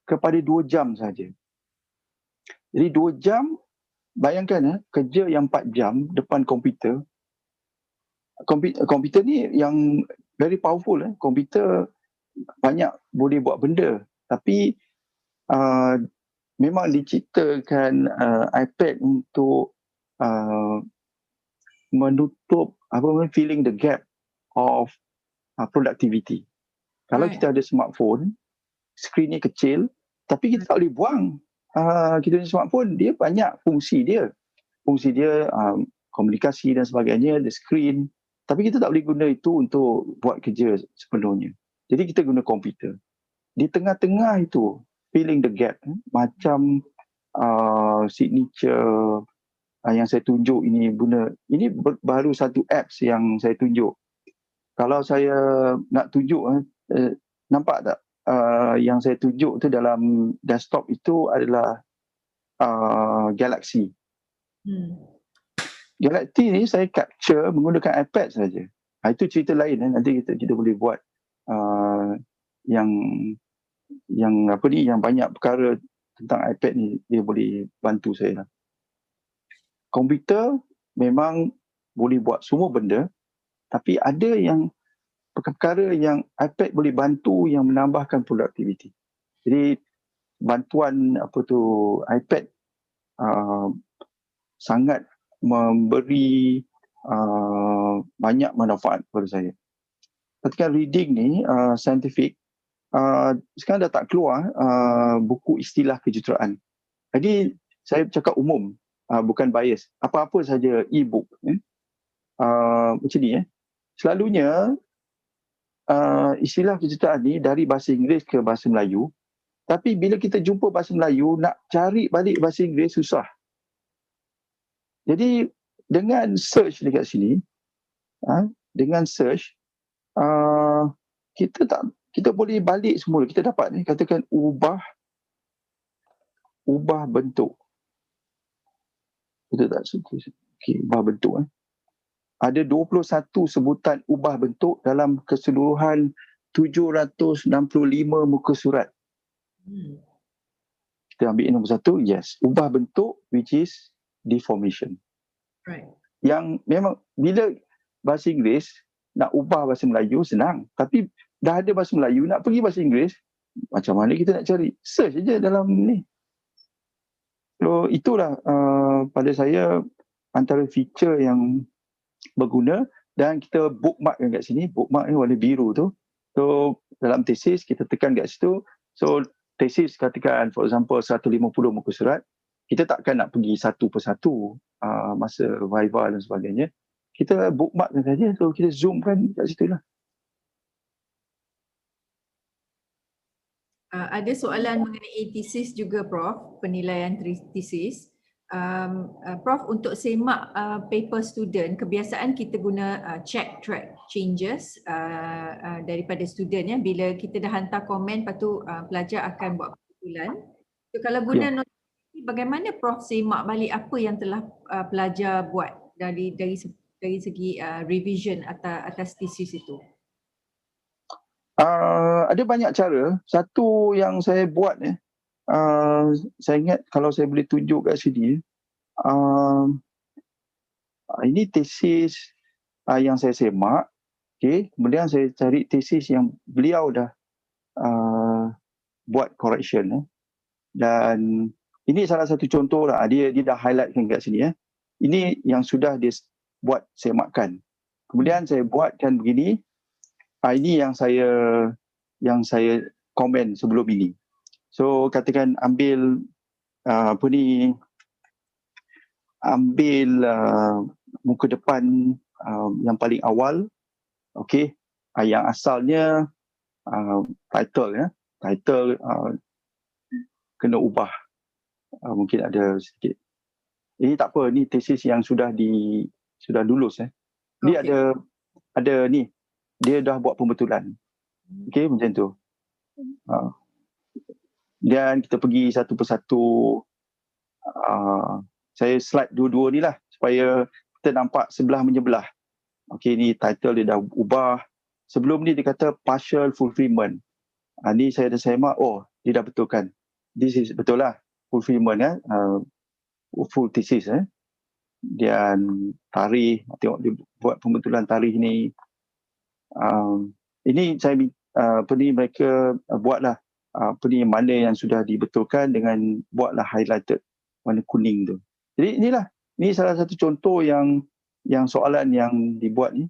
kepada 2 jam saja. Jadi 2 jam, bayangkan kerja yang 4 jam depan komputer. Komputer ni yang very powerful. Komputer banyak boleh buat benda. Tapi memang diciptakan iPad untuk menutup filling the gap of productivity. Kalau kita ada smartphone, skrin ni kecil, tapi kita tak boleh buang. Kita punya smartphone, dia banyak fungsi dia. Fungsi dia komunikasi dan sebagainya, the screen. Tapi kita tak boleh guna itu untuk buat kerja sepenuhnya. Jadi kita guna komputer. Di tengah-tengah itu, filling the gap. Macam signature yang saya tunjuk ini baru satu apps yang saya tunjuk. Kalau saya nak tunjuk, nampak tak yang saya tunjuk tu dalam desktop itu adalah Galaxy. Galaxy ni saya capture menggunakan iPad saja. Itu cerita lain. Nanti kita boleh buat yang banyak perkara tentang iPad ni, dia boleh bantu saya. Komputer memang boleh buat semua benda, tapi ada yang perkara yang iPad boleh bantu yang menambahkan productivity. Jadi bantuan iPad sangat memberi banyak manfaat kepada saya. Ketika reading ni scientific, sekarang dah tak keluar buku istilah kejuruteraan. Jadi saya cakap umum, bukan bias. Apa-apa saja e-book macam ni. Selalunya istilah kejuruteraan ni dari bahasa Inggeris ke bahasa Melayu. Tapi bila kita jumpa bahasa Melayu, nak cari balik bahasa Inggeris susah. Jadi dengan search dekat sini, dengan search, kita boleh balik semula. Kita dapat ni, katakan ubah bentuk. Betul tak? Okay, ubah bentuk. Ada 21 sebutan ubah bentuk dalam keseluruhan 765 muka surat. Kita ambil nombor 1, yes. Ubah bentuk, which is deformation. Right. Yang memang bila bahasa Inggeris nak ubah bahasa Melayu senang. Tapi dah ada bahasa Melayu, nak pergi bahasa Inggeris, macam mana kita nak cari? Search je dalam ni. So itulah pada saya antara feature yang berguna. Dan kita bookmark kat sini. Bookmark ni warna biru tu. So dalam tesis kita tekan kat situ. So tesis katakan for example 150 muka surat, kita takkan nak pergi satu persatu masa viva dan sebagainya. Kita bookmark saja. So kita zoomkan kat situ lah. Ada soalan mengenai tesis juga, Prof, penilaian tesis. Prof, untuk semak paper student, kebiasaan kita guna check track changes daripada student ya. Bila kita dah hantar komen, lepas tu pelajar akan buat kumpulan. So, kalau guna notifikasi, bagaimana Prof semak balik apa yang telah pelajar buat dari segi revision atas tesis itu? Ada banyak cara. Satu yang saya buat saya ingat kalau saya boleh tunjuk kat sini, ini tesis yang saya semak. Okay. Kemudian saya cari tesis yang beliau dah buat correction. Dan ini salah satu contoh lah. Dia dah highlightkan kat sini. Ini yang sudah dia buat semakkan. Kemudian saya buatkan begini. Ini yang saya komen sebelum ini. So katakan ambil ambil muka depan yang paling awal, okey, yang asalnya title title kena ubah, mungkin ada sedikit. Ini tak apa, ni tesis yang sudah lulus Dia ada ni, dia dah buat pembetulan. Okey, macam tu. Dan kita pergi satu persatu saya slide dua-dua ni lah supaya kita nampak sebelah menyebelah. Okey, ni title dia dah ubah. Sebelum ni dia kata partial fulfillment. Ni saya dah semak, dia dah betulkan. This is betul lah, fulfillment full thesis. Dan tarikh, tengok dia buat pembetulan tarikh ni. Ini saya mereka buatlah mana yang sudah dibetulkan dengan buatlah highlighted warna kuning tu. Jadi ini salah satu contoh yang soalan yang dibuat ni.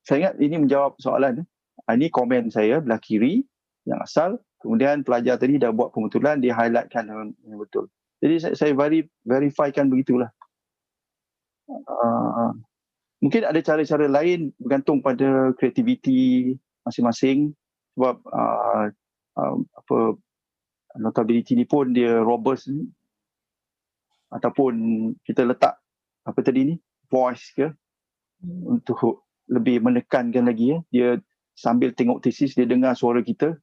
Saya ingat ini menjawab soalan. Ini komen saya belah kiri yang asal. Kemudian pelajar tadi dah buat pembetulan, dia highlightkan yang betul. Jadi saya verifykan begitulah. Mungkin ada cara-cara lain bergantung pada kreativiti masing-masing. Sebab notability ni pun dia robust ni. Ataupun kita letak voice ke untuk lebih menekankan lagi dia sambil tengok tesis dia dengar suara kita.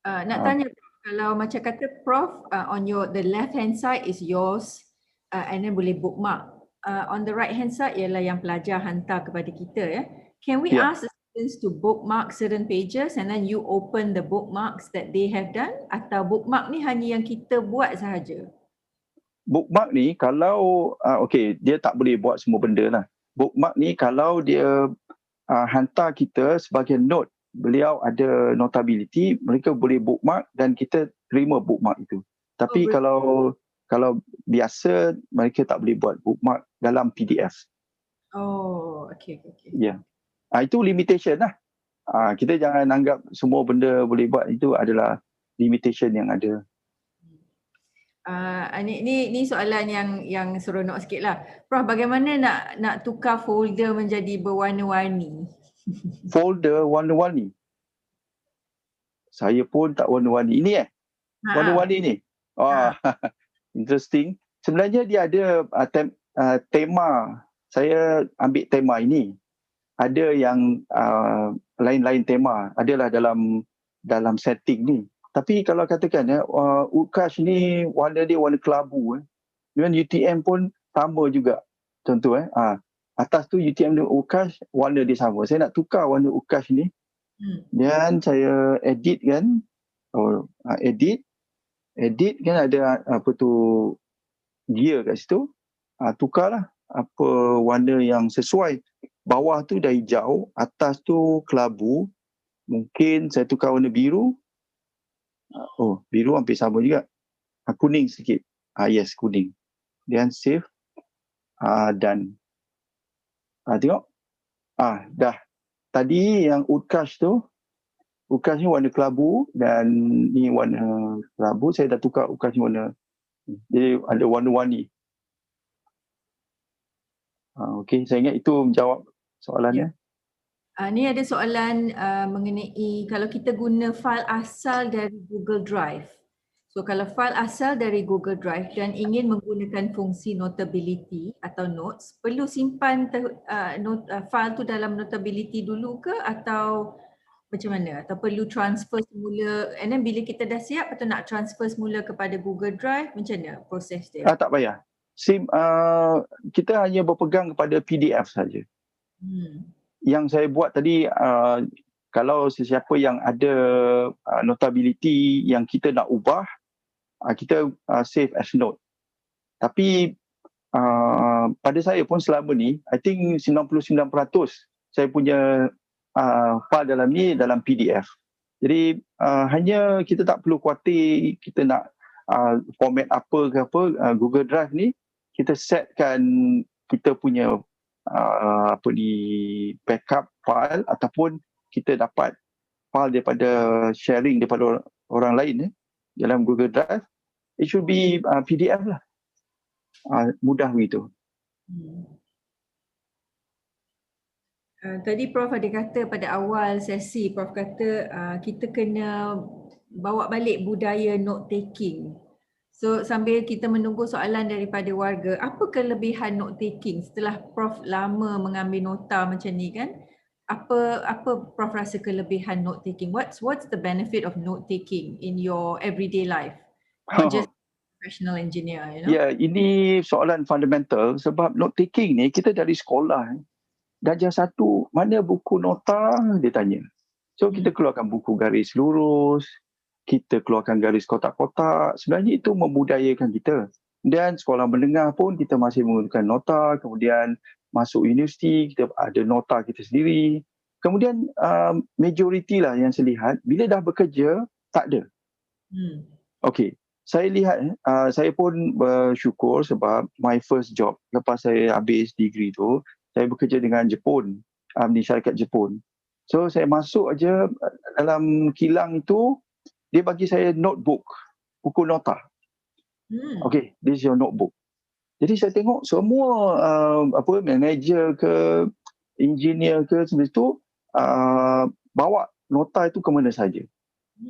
Nak tanya, kalau macam kata Prof, on the left hand side is yours, and then boleh bookmark. On the right hand side ialah yang pelajar hantar kepada kita. Can we ask the students to bookmark certain pages and then you open the bookmarks that they have done, atau bookmark ni hanya yang kita buat sahaja? Bookmark ni kalau dia tak boleh buat semua benda lah. Bookmark ni kalau dia hantar kita sebagai note, beliau ada notability, mereka boleh bookmark dan kita terima bookmark itu. Tapi kalau biasa mereka tak boleh buat bookmark dalam PDF. Okay. Ya. Itu limitation lah. Kita jangan anggap semua benda boleh buat, itu adalah limitation yang ada. Ni soalan yang seronok sikit lah. Prof, bagaimana nak tukar folder menjadi berwarna-warni? Folder warna-warni? Saya pun tak warna-warni. Ini warna-warni ni? Interesting. Sebenarnya dia ada tema. Saya ambil tema ini. Ada yang lain-lain tema. Adalah dalam setting ni. Tapi kalau katakan Utkarsh ni warna dia warna kelabu. Dengan UTM pun sama juga. Contoh atas tu UTM dan Utkarsh warna dia sama. Saya nak tukar warna Utkarsh ni. Dan saya edit kan. Edit kan ada gear kat situ. Tukarlah apa warna yang sesuai. Bawah tu dah hijau, atas tu kelabu. Mungkin saya tukar warna biru. Biru hampir sama juga. Kuning sikit. Yes, kuning. Dan save. Dan tengok. Dah. Tadi yang Utkarsh tu, Utkarsh ni warna kelabu dan ni warna kelabu. Saya dah tukar Utkarsh ni warna. Jadi ada warna-warni. Okey, saya ingat itu menjawab soalannya. Ni ada soalan mengenai kalau kita guna fail asal dari Google Drive. So kalau fail asal dari Google Drive dan ingin menggunakan fungsi notability atau notes, perlu simpan fail tu dalam notability dulu ke atau macam mana? Atau perlu transfer semula, and then bila kita dah siap atau nak transfer semula kepada Google Drive, macam mana proses dia? Tak payah. Kita hanya berpegang kepada PDF saja. Yang saya buat tadi, kalau sesiapa yang ada notability yang kita nak ubah, kita save as note. Tapi pada saya pun selama ni, I think 99% saya punya file dalam ni dalam PDF. Jadi hanya kita tak perlu khawatir kita nak format apa ke apa. Google Drive ni kita setkan kita punya backup file ataupun kita dapat file daripada sharing daripada orang lain dalam Google Drive. It should be PDF lah. Mudah begitu. Tadi Prof ada kata pada awal sesi, Prof kata kita kena bawa balik budaya note taking. So sambil kita menunggu soalan daripada warga, apa kelebihan note taking setelah Prof lama mengambil nota macam ni kan? Apa Prof rasa kelebihan note taking? What's the benefit of note taking in your everyday life? Not just professional engineer, you know. Ya, ini soalan fundamental sebab note taking ni kita dari sekolah darjah 1 mana buku nota dia tanya. So kita keluarkan buku garis lurus, kita keluarkan garis kotak-kotak. Sebenarnya itu memudayakan kita. Dan sekolah menengah pun kita masih menggunakan nota, kemudian masuk universiti kita ada nota kita sendiri. Kemudian majoriti lah yang saya lihat bila dah bekerja tak ada. Okey. Saya lihat, saya pun bersyukur sebab my first job lepas saya habis degree tu, saya bekerja dengan Jepun, di syarikat Jepun. So saya masuk aja dalam kilang itu, dia bagi saya notebook, buku nota. Okay, this is your notebook. Jadi saya tengok semua manager ke, engineer ke, semua itu bawa nota itu ke mana saja.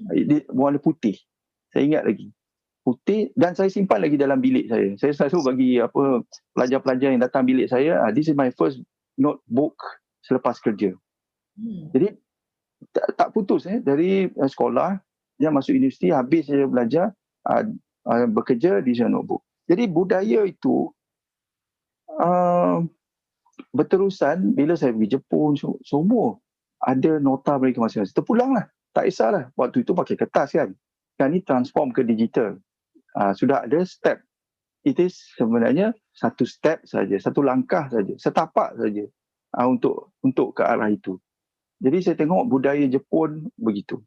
Dia warna putih. Saya ingat lagi. Putih dan saya simpan lagi dalam bilik saya. Saya selalu bagi pelajar-pelajar yang datang bilik saya, this is my first notebook selepas kerja. Jadi tak putus dari sekolah, dia masuk universiti, habis saya belajar, bekerja di notebook. Jadi budaya itu berterusan bila saya pergi Jepun, semua ada nota mereka masing-masing. Terpulanglah, tak kisahlah. Waktu itu pakai kertas kan. Sekarang ni transform ke digital. Sudah ada step. Itu sebenarnya satu step saja, satu langkah saja, setapak saja untuk ke arah itu. Jadi saya tengok budaya Jepun begitu.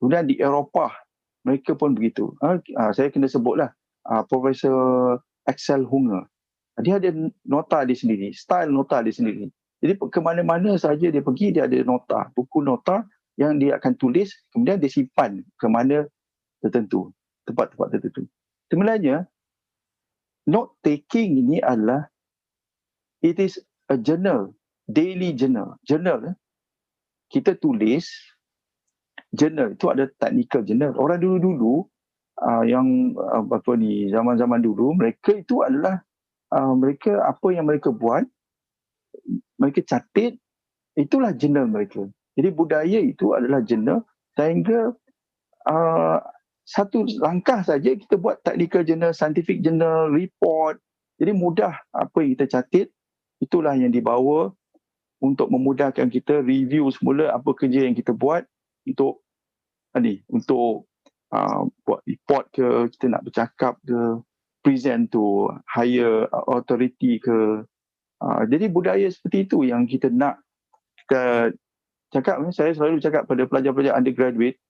Kemudian di Eropah mereka pun begitu. Saya kena sebutlah Profesor Axel Hunger. Dia ada nota dia sendiri, style nota dia sendiri. Jadi ke mana-mana saja dia pergi, dia ada nota, buku nota yang dia akan tulis, kemudian dia simpan ke mana tertentu, tempat-tempat tertentu. Sebenarnya, note taking ini adalah, it is a journal, daily journal. Journal, kita tulis, journal itu ada technical journal. Orang dulu-dulu, zaman-zaman dulu, mereka itu adalah, mereka apa yang mereka buat, mereka catat, itulah journal mereka. Jadi budaya itu adalah journal, sehingga satu langkah saja kita buat technical journal, scientific journal, report. Jadi mudah apa yang kita catat, itulah yang dibawa untuk memudahkan kita review semula apa kerja yang kita buat untuk buat report ke, kita nak bercakap ke, present to higher authority ke. Jadi budaya seperti itu yang kita nak kita cakap. Saya selalu cakap pada pelajar-pelajar undergraduate,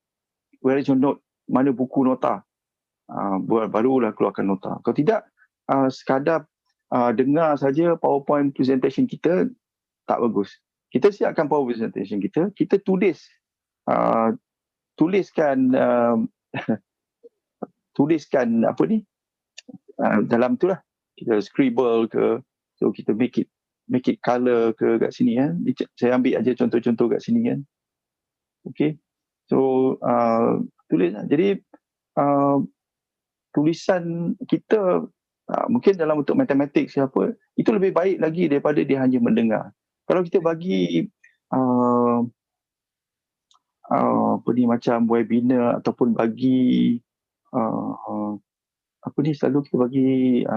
where is your note? Mana buku nota? Barulah keluarkan nota. Kalau tidak, sekadar dengar saja PowerPoint presentation kita, tak bagus. Kita siapkan PowerPoint presentation kita, kita tuliskan apa ni? Dalam tu lah. Kita scribble ke, so kita make it color ke kat sini kan. Saya ambil aja contoh-contoh kat sini kan. Okay. So, tulis. Jadi, tulisan kita mungkin dalam bentuk matematik siapa, itu lebih baik lagi daripada dia hanya mendengar. Kalau kita bagi macam webinar ataupun bagi selalu kita bagi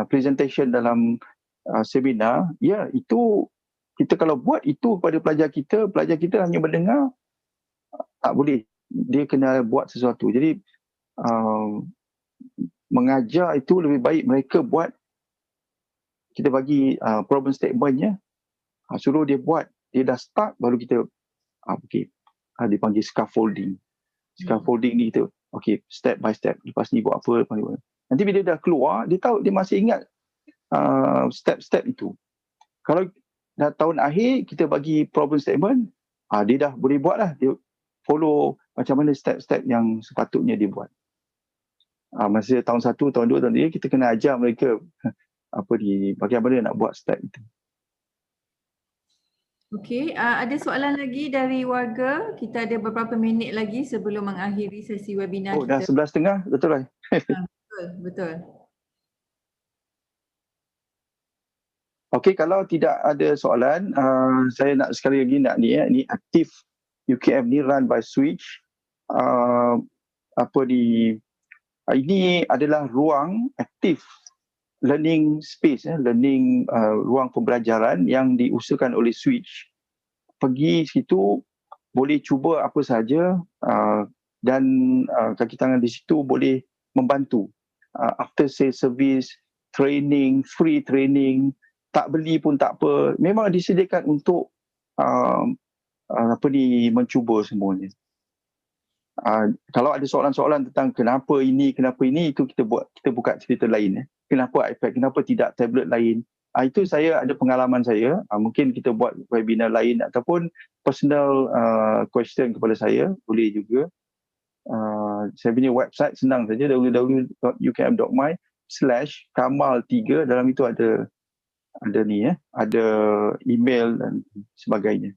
presentation dalam seminar, ya itu kita kalau buat itu kepada pelajar kita hanya mendengar, tak boleh. Dia kena buat sesuatu. Jadi mengajar itu lebih baik mereka buat. Kita bagi problem statementnya, suruh dia buat. Dia dah start baru kita dipanggil scaffolding. Scaffolding ni kita step by step. Lepas ni buat apa, nanti bila dia dah keluar, dia tahu, dia masih ingat step-step itu. Kalau dah tahun akhir kita bagi problem statement, dia dah boleh buat lah. Dia follow macam mana step-step yang sepatutnya dia buat. Masa tahun 1, tahun 2, tahun 3 kita kena ajar mereka bagaimana nak buat step itu. Okey, ada soalan lagi dari warga. Kita ada beberapa minit lagi sebelum mengakhiri sesi webinar kita. Dah 11.30, betul lah. Betul. Okey, kalau tidak ada soalan, saya nak sekali lagi ni aktif UKM ni run by Switch. Ini adalah ruang aktif learning space, ruang pembelajaran yang diusahakan oleh Switch. Pergi situ boleh cuba apa saja dan kaki tangan di situ boleh membantu. After sales service, training, free training, tak beli pun tak apa. Memang disediakan untuk mencuba semuanya. Kalau ada soalan-soalan tentang kenapa ini, itu kita buka cerita lain. Kenapa iPad, kenapa tidak tablet lain. Itu saya ada pengalaman saya. Mungkin kita buat webinar lain ataupun personal question kepada saya, boleh juga. Saya punya website senang saja, www.ukm.my/kamal3. Dalam itu ada email dan sebagainya.